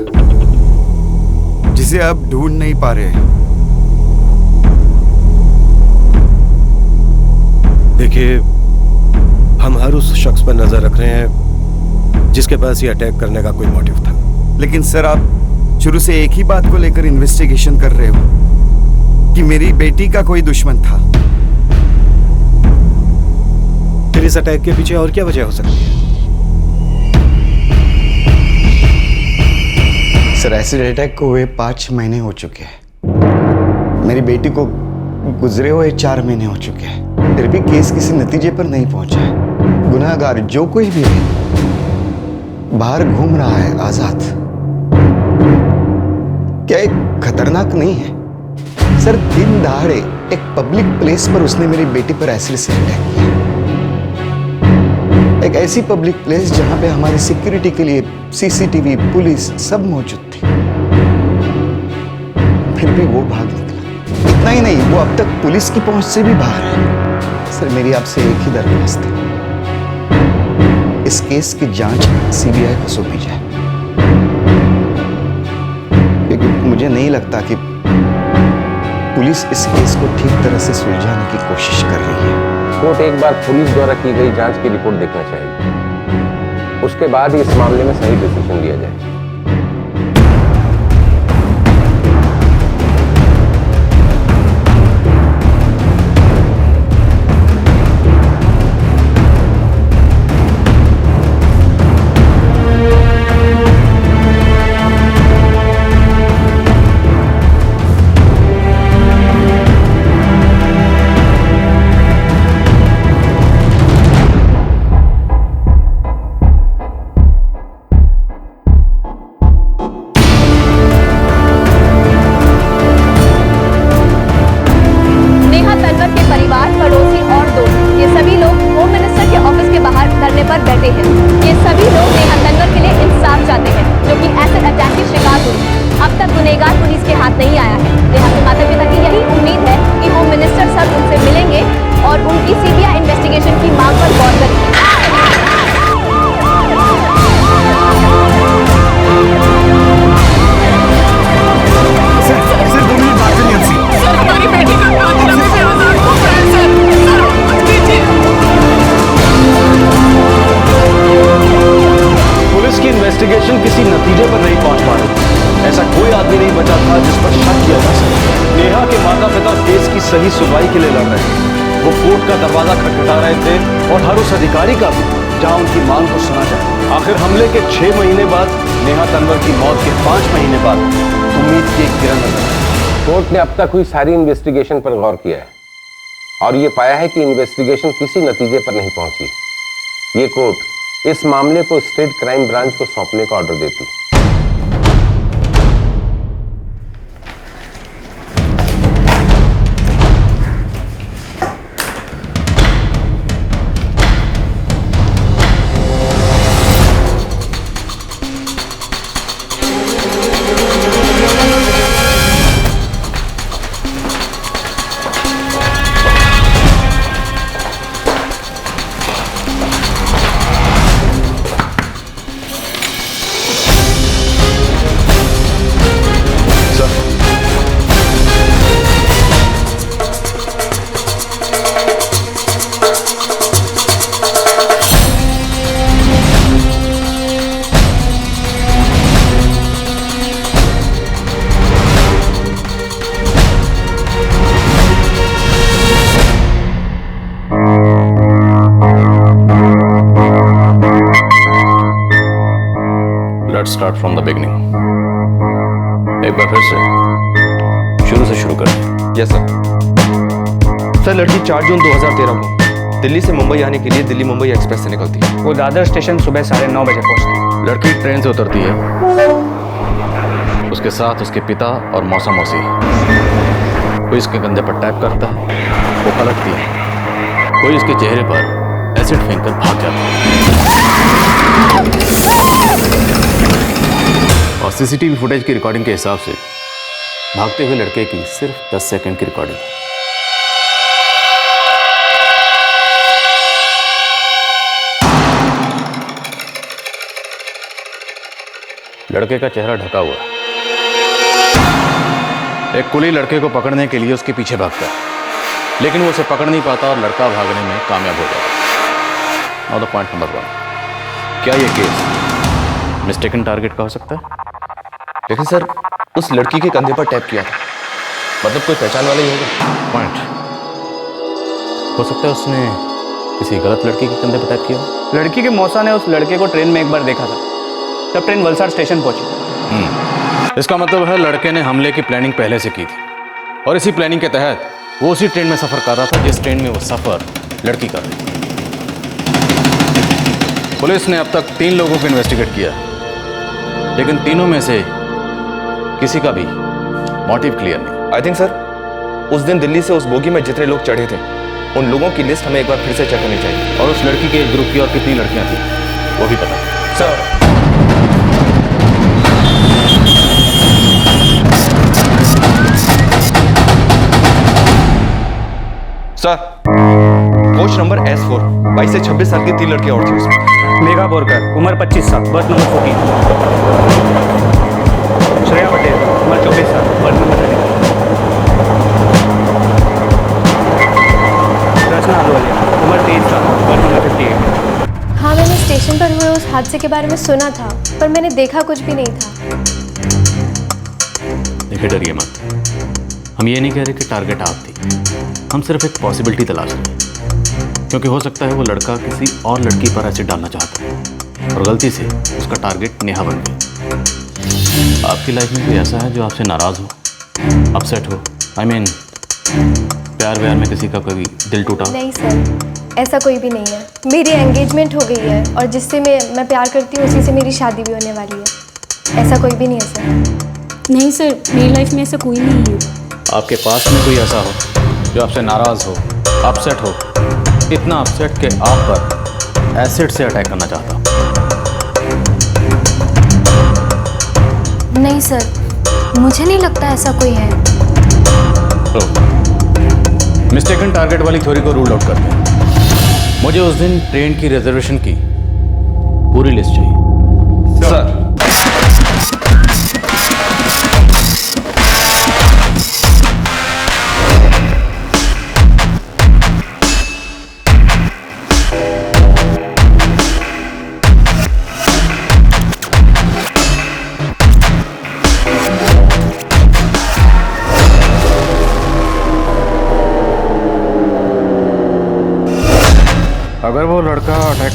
जिसे आप ढूंढ नहीं पा रहे। देखिए, हम हर उस शख्स पर नजर रख रहे हैं जिसके पास ये अटैक करने का कोई मोटिव था। लेकिन सर, आप शुरू से एक ही बात को लेकर इन्वेस्टिगेशन कर रहे हो कि मेरी बेटी का कोई दुश्मन था। फिर इस अटैक के पीछे और क्या वजह हो सकती है? सर, एसिड अटैक को हुए 5 महीने हो चुके हैं। मेरी बेटी को गुजरे हुए 4 महीने हो चुके हैं। फिर भी केस किसी नतीजे पर नहीं पहुंचा है। गुनाहगार जो कोई भी है बाहर घूम रहा है आजाद। क्या एक खतरनाक नहीं है? सर, दिन दहाड़े एक पब्लिक प्लेस पर उसने मेरी बेटी पर एसिड से अटैक किया। एक ऐसी पब्लिक प्लेस जहां पे हमारी सिक्योरिटी के लिए सीसीटीवी, पुलिस सब मौजूद थी। फिर भी वो भाग निकला। इतना ही नहीं, वो अब तक पुलिस की पहुंच से भी बाहर है। सर, मेरी आपसे एक ही दरख्वास्त है, इस केस की जांच सीबीआई को सौंपी जाए, क्योंकि मुझे नहीं लगता कि पुलिस इस केस को ठीक तरह से सुलझाने की कोशिश कर रही है। कोर्ट एक बार पुलिस द्वारा की गई जांच की रिपोर्ट देखना चाहिए, उसके बाद ही इस मामले में सही डिसीजन लिया जाए। इन्वेस्टिगेशन किसी नतीजे पर नहीं पहुंच पा रही। ऐसा कोई आदमी नहीं बचा था जिस पर शक किया जा सके। नेहा के माता पिता केस की सही सुनवाई के लिए लड़ रहे हैं। वो कोर्ट का दरवाजा खटखटा रहे थे और हर उस अधिकारी का भी जहां उनकी मांग को सुना जाए। आखिर हमले के 6 महीने बाद, नेहा तनवर की मौत के 5 महीने बाद उम्मीद की एक किरण नजर आई। कोर्ट ने अब तक हुई सारी इन्वेस्टिगेशन पर गौर किया है और ये पाया है कि इन्वेस्टिगेशन किसी नतीजे पर नहीं पहुंची। ये कोर्ट इस मामले को स्टेट क्राइम ब्रांच को सौंपने का ऑर्डर देती। Start from the beginning. एक बार फिर से शुरू करें। Yes sir. लड़की 4 जून 2013 को दिल्ली से मुंबई आने के लिए दिल्ली मुंबई एक्सप्रेस से निकलती है। वो दादर स्टेशन सुबह 9:30 बजे पहुंचती। लड़की ट्रेन से उतरती है, उसके साथ उसके पिता और मौसा मौसी। कोई इसके कंधे पर टैप करता है, वो पलटती है। कोई इसके चेहरे पर एसिड फेंककर भाग जाता है। और सीसीटीवी फुटेज की रिकॉर्डिंग के हिसाब से भागते हुए लड़के की सिर्फ 10 सेकंड की रिकॉर्डिंग है। लड़के का चेहरा ढका हुआ है। एक कुली लड़के को पकड़ने के लिए उसके पीछे भागता है, लेकिन वो उसे पकड़ नहीं पाता और लड़का भागने में कामयाब हो जाता है। नाउ द पॉइंट नंबर 1, क्या ये केस मिस्टेकन टारगेट का हो सकता है? लेकिन सर उस लड़की के कंधे पर टैप किया था, मतलब कोई पहचान वाला ही होगा। पॉइंट हो सकता है उसने किसी गलत लड़की के कंधे पर टैप किया हो। लड़की के मौसा ने उस लड़के को ट्रेन में एक बार देखा था, तब ट्रेन वलसाड स्टेशन पहुंची। इसका मतलब है लड़के ने हमले की प्लानिंग पहले से की थी और इसी प्लानिंग के तहत वो उसी ट्रेन में सफर कर रहा था जिस ट्रेन में वो सफर लड़की कर रही थी। पुलिस ने अब तक 3 लोगों को इन्वेस्टिगेट किया, लेकिन तीनों में से किसी का भी मोटिव क्लियर नहीं। आई थिंक सर उस दिन दिल्ली से उस बोगी में जितने लोग चढ़े थे उन लोगों की लिस्ट हमें एक बार फिर से चेक करनी चाहिए। और उस लड़की के ग्रुप की और कितनी लड़कियां थी वो भी पता। सर कोच नंबर S4 22 से 26 साल की 3 लड़कियां और थी उसमें। मेघा बोरकर उम्र 25 साल, बर्थ नंबर 14। श्रेया पटेल उम्र 24 साल, बर्थ नंबर 30। रचना अहलूवालिया उम्र 23 साल, बर्थ नंबर 58। हाँ, मैंने स्टेशन पर हुए उस हादसे के बारे में सुना था, पर मैंने देखा कुछ भी नहीं था। देखिए डरिए मत, हम ये नहीं कह रहे कि टारगेट आप थी, हम सिर्फ एक पॉसिबिलिटी तलाश रहे हैं, क्योंकि हो सकता है वो लड़का किसी और लड़की पर एसिड डालना चाहता है और गलती से उसका टारगेट नेहा बन गई। आपकी लाइफ में कोई ऐसा है जो आपसे नाराज़ हो, अपसेट हो? आई मीन प्यार व्यार में किसी का कभी दिल टूटा? नहीं सर, ऐसा कोई भी नहीं है। मेरी एंगेजमेंट हो गई है और जिससे मैं प्यार करती हूँ उसी से मेरी शादी भी होने वाली है। ऐसा कोई भी नहीं है सर। नहीं सर, मेरी लाइफ में ऐसा कोई नहीं है। आपके पास में कोई ऐसा हो जो आपसे नाराज़ हो, अपसेट हो, इतना अपसेट कि आप पर एसिड से अटैक करना चाहता हो? नहीं सर, मुझे नहीं लगता ऐसा कोई है। तो मिस्टेकन टारगेट वाली थ्योरी को रूल आउट करते हैं। मुझे उस दिन ट्रेन की रिजर्वेशन की पूरी लिस्ट चाहिए। सर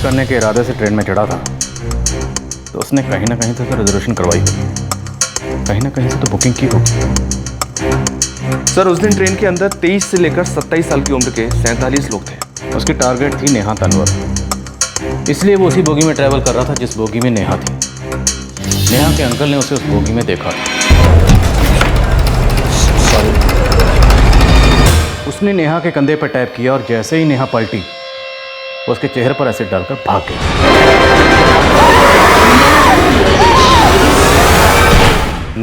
करने के इरादे से ट्रेन में चढ़ा था तो उसने कहीं ना कहीं से तो रिजर्वेशन करवाई होगी, कहीं ना कहीं से तो बुकिंग की होगी। सर उस दिन ट्रेन के अंदर 23 से लेकर 27 साल की उम्र के 47 लोग थे। उसकी टारगेट थी नेहा तनवर, इसलिए वो उसी बोगी में ट्रैवल कर रहा था जिस बोगी में नेहा थी। नेहा के अंकल ने उसे उस बोगी में देखा था। उसने नेहा के कंधे पर टैप किया और जैसे ही नेहा पलटी उसके चेहरे पर एसिड डालकर भाग गई।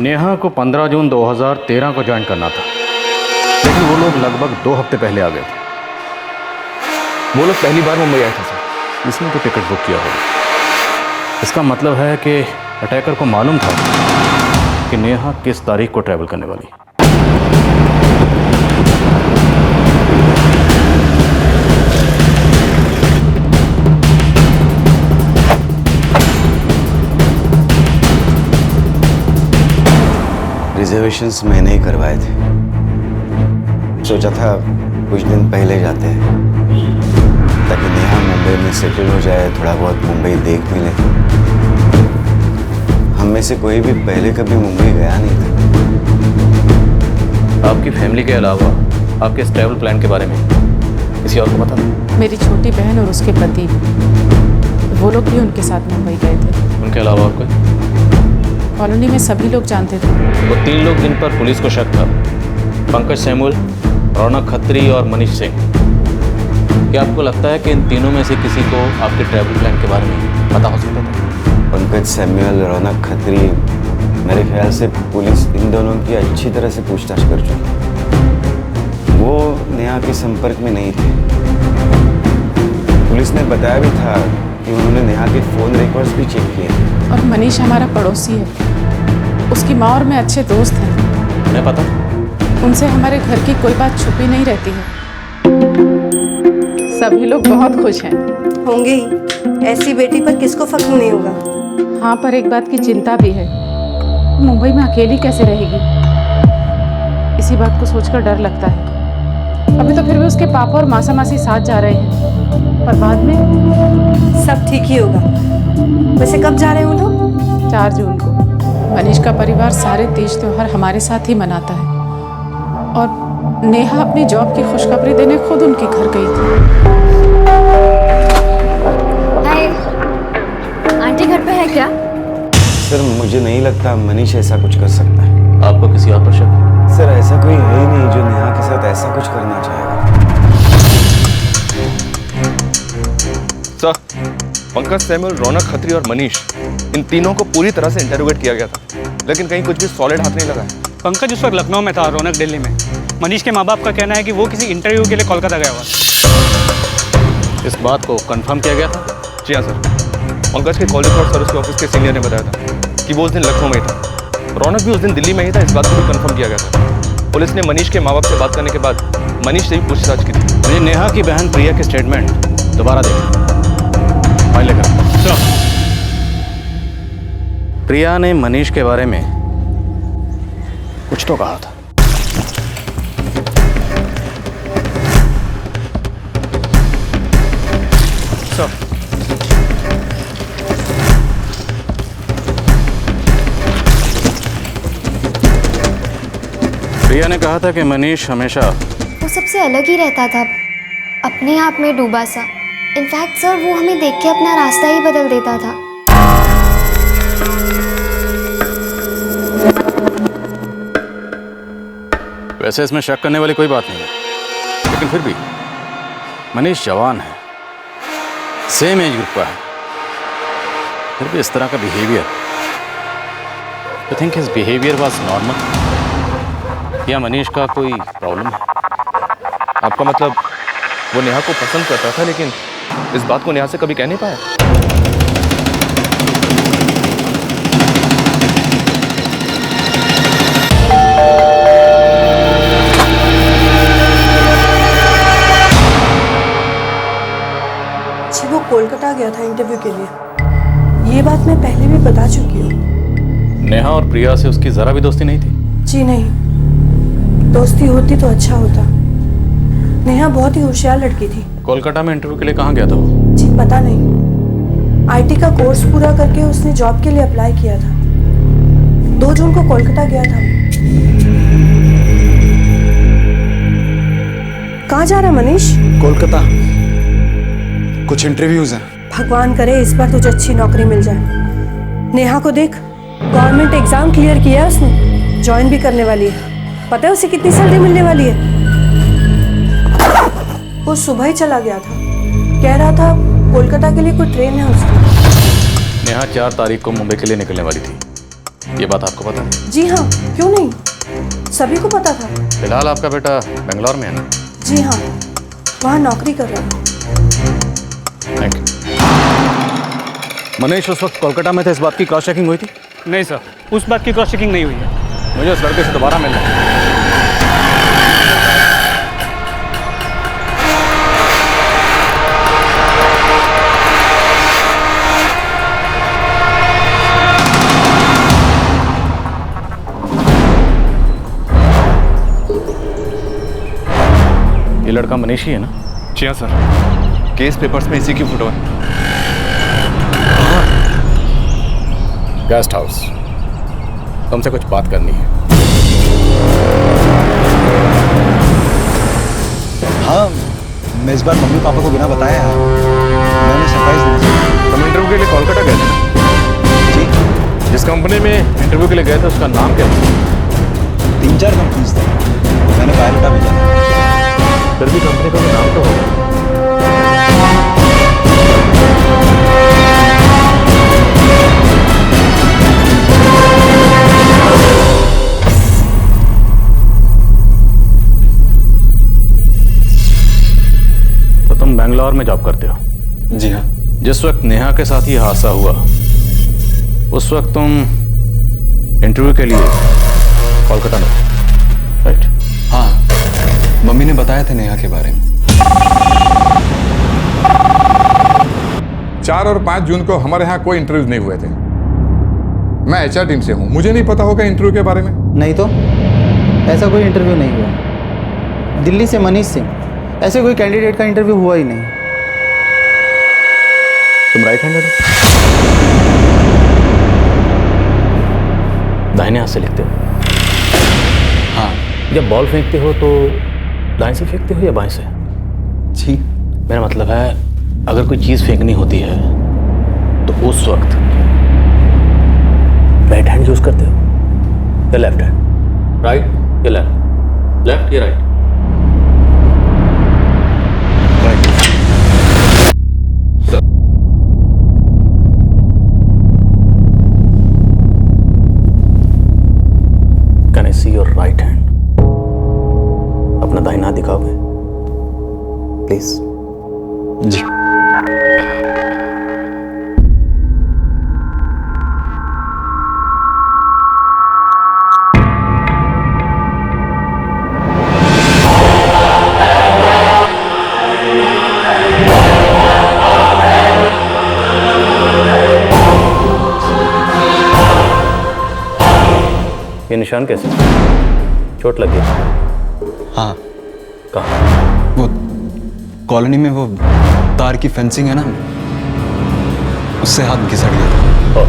नेहा को 15 जून 2013 को ज्वाइन करना था, लेकिन वो लोग लगभग 2 हफ्ते पहले आ गए थे। वो लोग पहली बार मुंबई आए थे सर। इसने तो टिकट बुक किया होगा। इसका मतलब है कि अटैकर को मालूम था कि नेहा किस तारीख को ट्रैवल करने वाली। रिजर्वेशंस मैंने ही करवाए थे। सोचा था कुछ दिन पहले जाते हैं ताकि नेहा मुंबई में सेटल हो जाए, थोड़ा बहुत मुंबई देख भी ले। हम में से कोई भी पहले कभी मुंबई गया नहीं था। आपकी फैमिली के अलावा आपके इस ट्रैवल प्लान के बारे में किसी और को पता था? मेरी छोटी बहन और उसके पति, वो लोग भी उनके साथ मुंबई गए थे। उनके अलावा और कोई? कॉलोनी में सभी लोग जानते थे। वो 3 लोग जिन पर पुलिस को शक था, पंकज सैमुअल, रौनक खत्री और मनीष सिंह। क्या आपको लगता है कि इन तीनों में से किसी को आपके ट्रैवल प्लान के बारे में पता हो सकता था? पंकज सैमुअल, रौनक खत्री, मेरे ख्याल से पुलिस इन दोनों की अच्छी तरह से पूछताछ कर चुकी। वो नेहा के संपर्क में नहीं थे। पुलिस ने बताया भी था कि उन्होंने नेहा के फ़ोन रिकॉर्ड्स भी चेक किए। और मनीष हमारा पड़ोसी है, उसकी माँ और मैं अच्छे दोस्त हैं। उन्हें पता? उनसे हमारे घर की कोई बात छुपी नहीं रहती है। सभी लोग बहुत खुश हैं। होंगे ही, ऐसी बेटी पर किसको फख्र नहीं होगा। हाँ, पर एक बात की चिंता भी है, मुंबई में अकेली कैसे रहेगी। इसी बात को सोचकर डर लगता है। अभी तो फिर भी उसके पापा और मासा मासी साथ जा रहे हैं, पर बाद में सब ठीक ही होगा। वैसे कब जा रहे हो लोग? 4 जून को। मनीष का परिवार सारे तीज त्योहार हमारे साथ ही मनाता है और नेहा अपनी जॉब की खुशखबरी देने खुद उनके घर गई थी। हाय, आंटी घर पे है क्या? सर मुझे नहीं लगता मनीष ऐसा कुछ कर सकता है। आपको किसी और पर शक? सर ऐसा कोई है ही नहीं जो नेहा के साथ ऐसा कुछ करना चाहेगा। सर पंकज सैमुअल, रौनक खत्री और मनीष, इन तीनों को पूरी तरह से इंटरोगेट किया गया था, लेकिन कहीं कुछ भी सॉलिड हाथ नहीं लगा है। पंकज उस वक्त लखनऊ में था, रौनक दिल्ली में। मनीष के माँ बाप का कहना है कि वो किसी इंटरव्यू के लिए कोलकाता गया हुआ। इस बात को कंफर्म किया गया था? जी हाँ सर। पंकज के कॉलेज और सर उसके ऑफिस के सीनियर ने बताया था कि वो उस दिन लखनऊ में ही था। रौनक भी उस दिन दिल्ली में ही था, इस बात को भी कंफर्म किया गया था। पुलिस ने मनीष के माँ बाप से बात करने के बाद मनीष से भी पूछताछ की थी। मुझे नेहा की बहन प्रिया के स्टेटमेंट दोबारा देखा। फाइल लेकर। प्रिया ने मनीष के बारे में कुछ तो कहा था। प्रिया ने कहा था कि मनीष हमेशा वो सबसे अलग ही रहता था, अपने आप में डूबा सा। इनफैक्ट सर वो हमें देख के अपना रास्ता ही बदल देता था। वैसे इसमें शक करने वाली कोई बात नहीं है, लेकिन फिर भी मनीष जवान है, सेम एज ग्रुप का है, फिर भी इस तरह का behaviour, you think his behaviour was normal या मनीष का कोई प्रॉब्लम है? आपका मतलब वो नेहा को पसंद करता था, लेकिन इस बात को नेहा से कभी कह नहीं पाया? वो कोलकाता गया था इंटरव्यू के लिए, ये बात मैं पहले भी बता चुकी हूँ। नेहा और प्रिया से उसकी जरा भी दोस्ती नहीं थी? जी नहीं, दोस्ती होती तो अच्छा होता। नेहा बहुत ही होशियार लड़की थी। कोलकाता में इंटरव्यू के लिए कहाँ गया था वो? जी पता नहीं, आईटी का कोर्स पूरा करके उसने जॉब के लिए अप्लाई किया था। 2 जून को कोलकाता गया था। कहाँ जा रहा है मनीष? कोलकाता, कुछ इंटरव्यूज हैं। भगवान करे इस बार तुझे अच्छी नौकरी मिल जाए। नेहा को देख, गवर्नमेंट एग्जाम क्लियर किया उसने, ज्वाइन भी करने वाली है। पता है उसे कितनी सैलरी मिलने वाली है? वो सुबह ही चला गया था, कह रहा था कोलकाता के लिए कोई ट्रेन है उसकी। नेहा 4 तारीख को मुंबई के लिए निकलने वाली थी, ये बात आपको पता है? जी हाँ, क्यों नहीं, सभी को पता था। फिलहाल आपका बेटा बेंगलोर में है ना? जी हाँ, वहाँ नौकरी कर रहा है। Thank you. मनीष उस वक्त कोलकाता में थे, इस बात की क्रॉस चेकिंग हुई थी? नहीं सर, उस बात की क्रॉस चेकिंग नहीं हुई है। मुझे उस लड़के से दोबारा मिलना है। ये लड़का मनीष ही है ना? जी हाँ सर, केस पेपर्स में इसी की फोटो है। गेस्ट हाउस, तुमसे कुछ बात करनी है। हाँ, मैं इस बार मम्मी पापा को बिना बताया है, मैंने सरप्राइज देना चाहा। तुम इंटरव्यू के लिए कोलकाता गए थे? जी। जिस कंपनी में इंटरव्यू के लिए गए थे उसका नाम क्या था? 3-4 कंपनीज थे, मैंने बायोडाटा भेजा था। फिर भी कंपनी का नाम तो होगा। तुम बेंगलोर में जॉब करते हो? जी हाँ। जिस वक्त नेहा के साथ ये हादसा हुआ उस वक्त तुम इंटरव्यू के लिए कोलकाता में, राइट? हाँ, मम्मी ने बताया था नेहा के बारे में। 4 और 5 जून को हमारे यहाँ कोई इंटरव्यूज नहीं हुए थे। मैं HR टीम से हूँ, मुझे नहीं पता होगा इंटरव्यू के बारे में। नहीं तो ऐसा कोई इंटरव्यू नहीं हुआ। दिल्ली से मनीष सिंह, ऐसे कोई कैंडिडेट का इंटरव्यू हुआ ही नहीं। तुम राइट हैंडेड हो? दाहिने हाथ से लिखते हो? हाँ। जब बॉल फेंकते हो तो दाएं से फेंकते हो या बाएं से? जी। मेरा मतलब है अगर कोई चीज़ फेंकनी होती है तो उस वक्त राइट हैंड यूज करते हो या लेफ्ट हैंड? राइट या लेफ्ट? लेफ्ट या right? Can I see your right hand? अपना दाहिना हाथ दिखाओगे प्लीज? जी। ये निशान कैसे? चोट लग गई? हाँ। कहाँ? वो कॉलोनी में वो तार की फेंसिंग है ना, उससे हाथ घिसट गया।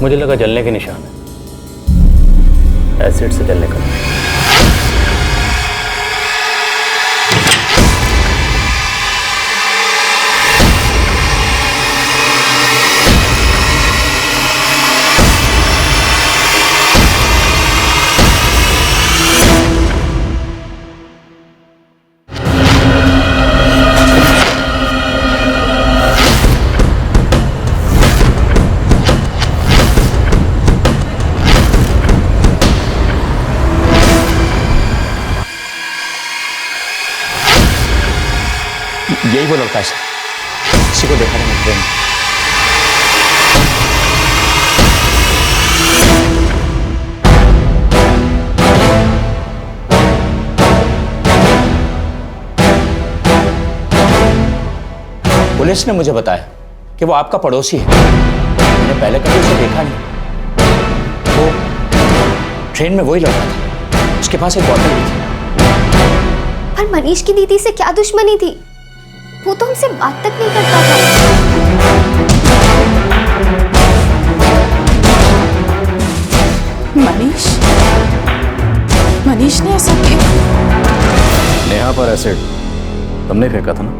मुझे लगा जलने के निशान है, एसिड से जलने का। यही वो लड़का है सर, किसी को देखा नहीं ट्रेन में। पुलिस ने मुझे बताया कि वो आपका पड़ोसी है। मैंने पहले कभी उसे देखा नहीं। वो ट्रेन में वही लड़का था, उसके पास एक बॉटल भी थी। पर मनीष की दीदी से क्या दुश्मनी थी? वो तो हमसे बात तक नहीं करता था। एसिड तुमने फेंका था ना?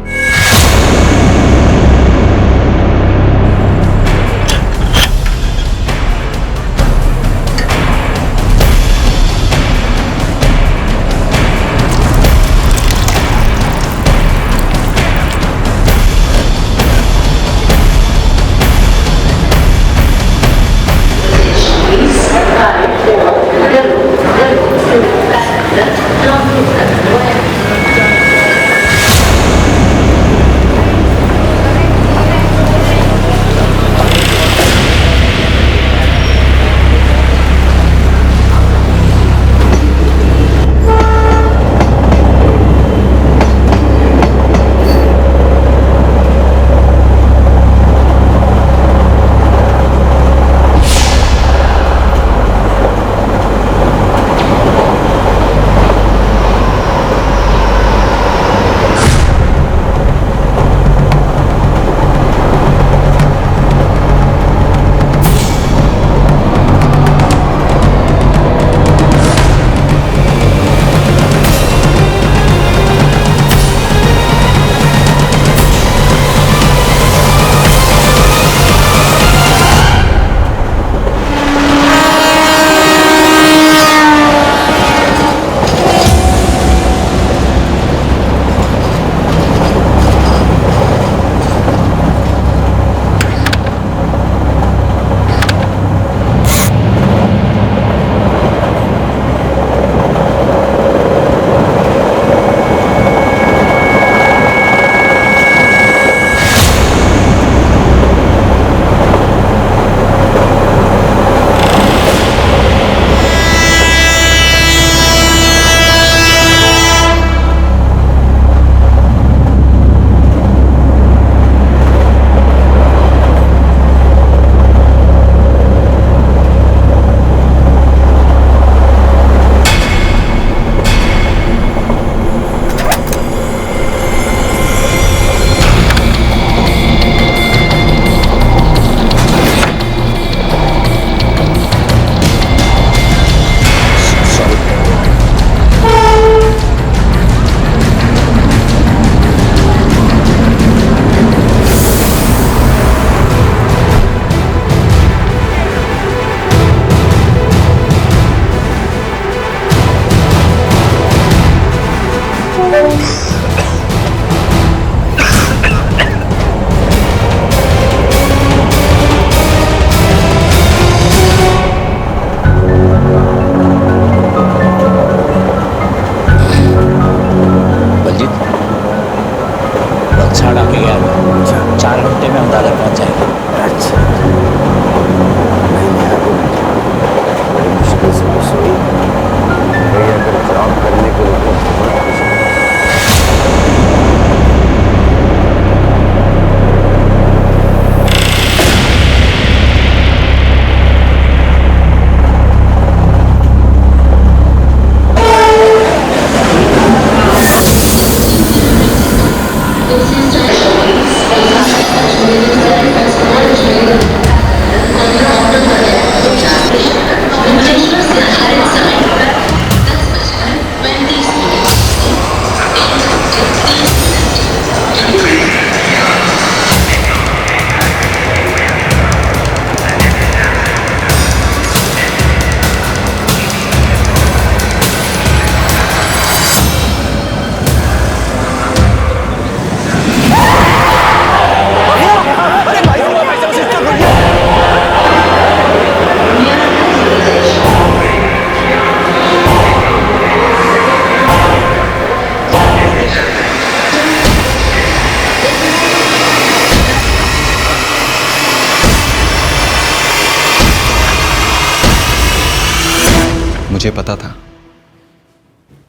मुझे पता था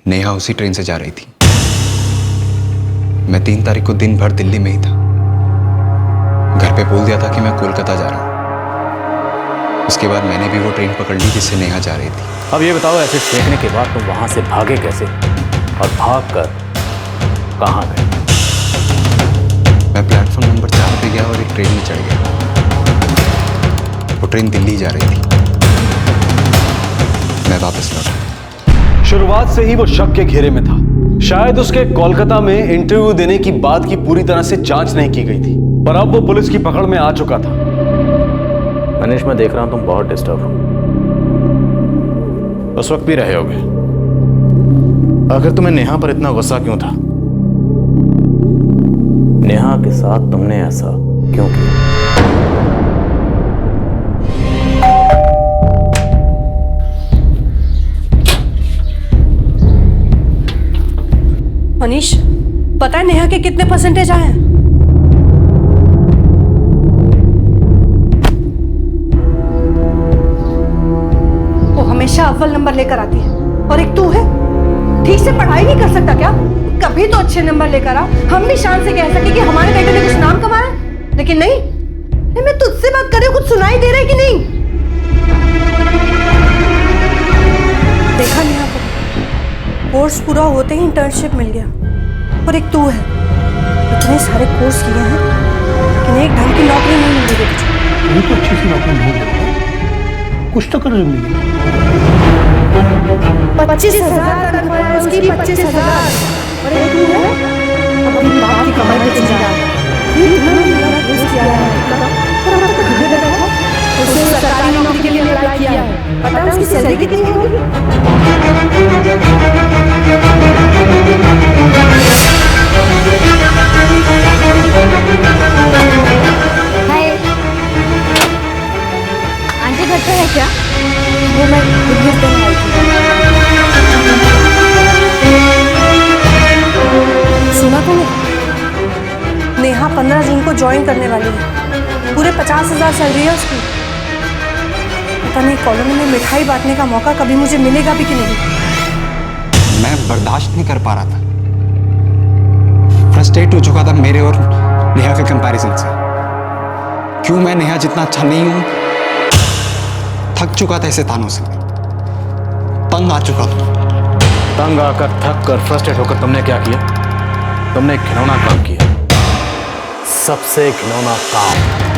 नेहा उसी ट्रेन से जा रही थी। मैं 3 तारीख को दिन भर दिल्ली में ही था। घर पे बोल दिया था कि मैं कोलकाता जा रहा हूँ। उसके बाद मैंने भी वो ट्रेन पकड़ ली जिससे नेहा जा रही थी। अब ये बताओ, एसिड फेंकने के बाद तुम वहां से भागे कैसे और भाग कर कहाँ गए? मैं प्लेटफॉर्म नंबर 4 पे गया और एक ट्रेन में चढ़ गया। वो ट्रेन दिल्ली जा रही थी। मैं वापस लौटा। शुरुआत से ही वो शक के घेरे में था। शायद उसके कोलकाता में इंटरव्यू देने की बात की पूरी तरह से जांच नहीं की गई थी, पर अब वो पुलिस की पकड़ में आ चुका था। मनीष, मैं देख रहा हूं तुम बहुत डिस्टर्ब हो। उस वक्त भी रहे होगे। आखिर तुम्हें नेहा पर इतना गुस्सा क्यों था? नेहा के साथ तुमने ऐसा क्यों किया? मनीष, पता है नेहा के कितने परसेंटेज आए हैं? वो हमेशा अव्वल नंबर लेकर आती है, और एक तू है, ठीक से पढ़ाई नहीं कर सकता क्या? कभी तो अच्छे नंबर लेकर आ, हम भी शान से कह सके कि हमारे बेटे ने कुछ नाम कमाया। लेकिन नहीं, मैं तुझसे बात कर रही हूँ, कुछ सुनाई दे रहा है कि नहीं? देखा नेहा को, कोर्स पूरा होते ही इंटर्नशिप मिल गया, और एक तू है, इतने सारे कोर्स किए हैं लेकिन एक ढंग की नौकरी नहीं मिल रही तुझे। ये तो अच्छी सी नौकरी ढूंढ लेगा, कुछ तो कर जिंदगी में। 25,000 तनख्वाह है उसकी, 25,000। और एक तू है, अपनी बाप की कमाई पे चला है। ये इतना बड़ा कोर्स किया है और अब तक घर बैठा है। उसने सरकारी नौकरी के लिए अप्लाई किया है। पता है उसकी सैलरी कितनी होगी? हाय, आंटी घर पे है क्या? वो मैं बिजनेस देने आई थी। सुना तूने? नेहा 15 जून को ज्वाइन करने वाली है। पूरे 50,000 सैलरी है उसकी। पता नहीं कॉलोनी में मिठाई बांटने का मौका कभी मुझे मिलेगा भी कि नहीं। मैं बर्दाश्त नहीं कर पा रहा था, फ्रस्ट्रेट हो चुका था मेरे और नेहा के कंपैरिजन से। क्यों मैं नेहा जितना अच्छा नहीं हूं? थक चुका था ऐसे तानों से, तंग आ चुका था। तंग आकर, थक कर, फ्रस्ट्रेट होकर तुमने क्या किया? तुमने एक घिनौना काम किया, सबसे घिनौना काम।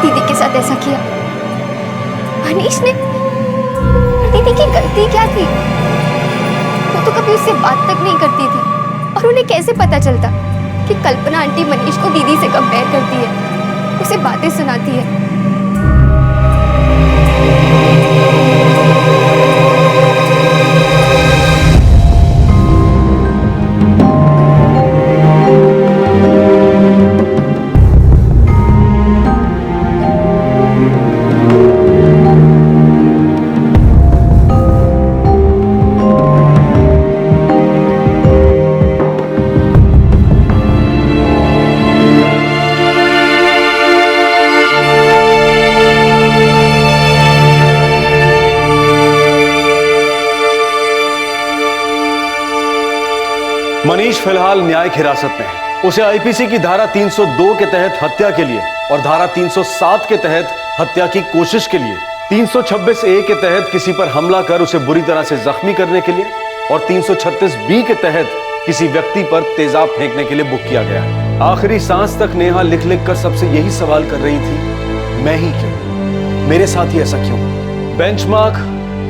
दीदी के साथ ऐसा किया? मनीष ने? दीदी की गलती क्या थी? वो तो कभी उससे बात तक नहीं करती थी, और उन्हें कैसे पता चलता कि कल्पना आंटी मनीष को दीदी से कंपेयर करती है, उसे बातें सुनाती है। मनीष फिलहाल न्यायिक हिरासत में है। उसे आईपीसी की धारा 302 के तहत हत्या के लिए और धारा 307 के तहत हत्या की कोशिश के लिए, 326A के तहत किसी पर हमला कर उसे बुरी तरह से जख्मी करने के लिए और 336B के तहत किसी व्यक्ति पर तेजाब फेंकने के लिए बुक किया गया है। आखिरी सांस तक नेहा लिख लिख कर सबसे यही सवाल कर रही थी, मैं ही क्यों, मेरे साथ ही ऐसा क्यों? बेंचमार्क,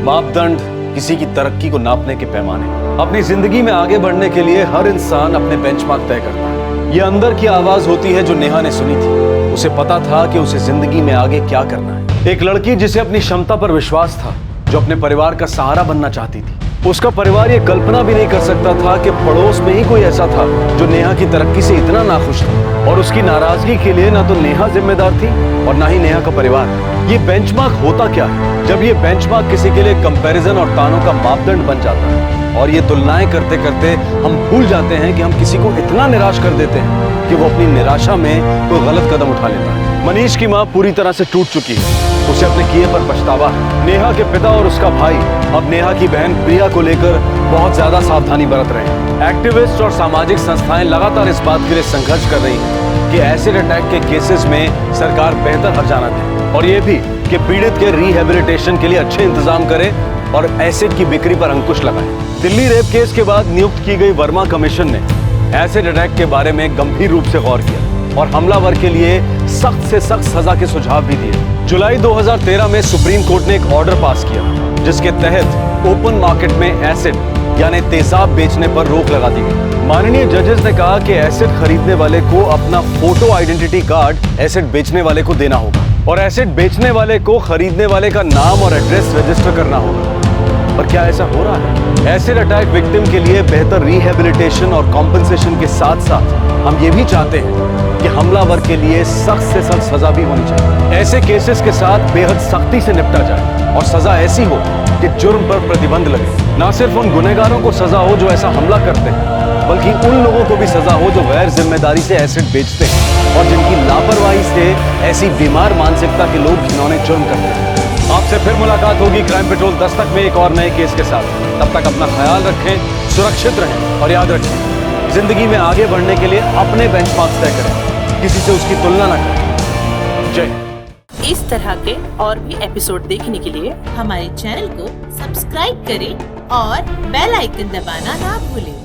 मापदंड, किसी की तरक्की को नापने के पैमाने। अपनी जिंदगी में आगे बढ़ने के लिए हर इंसान अपने बेंचमार्क तय करता है। यह अंदर की आवाज होती है जो नेहा ने सुनी थी। उसे पता था कि उसे जिंदगी में आगे क्या करना है। एक लड़की जिसे अपनी क्षमता पर विश्वास था, जो अपने परिवार का सहारा बनना चाहती थी, उसका परिवार ये कल्पना भी नहीं कर सकता था कि पड़ोस में ही कोई ऐसा था जो नेहा की तरक्की से इतना नाखुश था। और उसकी नाराजगी के लिए ना तो नेहा जिम्मेदार थी और ना ही नेहा का परिवार। ये बेंचमार्क होता क्या है? जब ये बेंचमार्क किसी के लिए कंपैरिजन और तानों का मापदंड बन जाता है और ये तुलनाएं करते करते हम भूल जाते हैं कि हम किसी को इतना निराश कर देते हैं कि वो अपनी निराशा में कोई गलत कदम उठा लेता है। मनीष की मां पूरी तरह से टूट चुकी है। उसे अपने किए पर पछतावा है। नेहा के पिता और उसका भाई अब नेहा की बहन प्रिया को लेकर बहुत ज्यादा सावधानी बरत रहे हैं। एक्टिविस्ट और सामाजिक संस्थाएं लगातार इस बात के लिए संघर्ष कर रही हैं कि एसिड अटैक के केसेस में सरकार बेहतर हर्जाना दे और ये भी कि पीड़ित के रिहेबिलिटेशन के लिए अच्छे इंतजाम करे और एसिड की बिक्री पर अंकुश लगाए। दिल्ली रेप केस के बाद नियुक्त की गई वर्मा कमीशन ने एसिड अटैक के बारे में गंभीर रूप से गौर किया और हमलावर के लिए सख्त से सख्त सजा के सुझाव भी दिए। जुलाई 2013 में सुप्रीम कोर्ट ने एक ऑर्डर पास किया जिसके तहत ओपन मार्केट में एसिड यानी तेजाब बेचने पर रोक लगा दी गई। माननीय जजेस ने कहा कि एसिड खरीदने वाले को अपना फोटो आइडेंटिटी कार्ड एसिड बेचने वाले को देना होगा और एसिड बेचने वाले को खरीदने वाले का नाम और एड्रेस रजिस्टर करना होगा। पर क्या ऐसा हो रहा है? एसिड अटैक विक्टिम के लिए बेहतर रिहेबिलिटेशन और कॉम्पेंसेशन के साथ साथ हम ये भी चाहते हैं कि हमलावर के लिए सख्त से सख्त सजा भी होनी चाहिए। ऐसे केसेस के साथ बेहद सख्ती से निपटा जाए और सजा ऐसी हो कि जुर्म पर प्रतिबंध लगे। ना सिर्फ उन गुनहगारों को सजा हो जो ऐसा हमला करते हैं बल्कि उन लोगों को भी सजा हो जो गैर जिम्मेदारी से एसिड बेचते हैं और जिनकी लापरवाही से ऐसी बीमार मानसिकता के लोग घिनौने जुर्म करते हैं। आपसे फिर मुलाकात होगी क्राइम पेट्रोल दस्तक में एक और नए केस के साथ। तब तक अपना ख्याल रखें, सुरक्षित रहें और याद रखें जिंदगी में आगे बढ़ने के लिए अपने बेंचमार्क्स तय करें, किसी से उसकी तुलना न करें। जय। इस तरह के और भी एपिसोड देखने के लिए हमारे चैनल को सब्सक्राइब करें और बेल आइकन दबाना ना भूलें।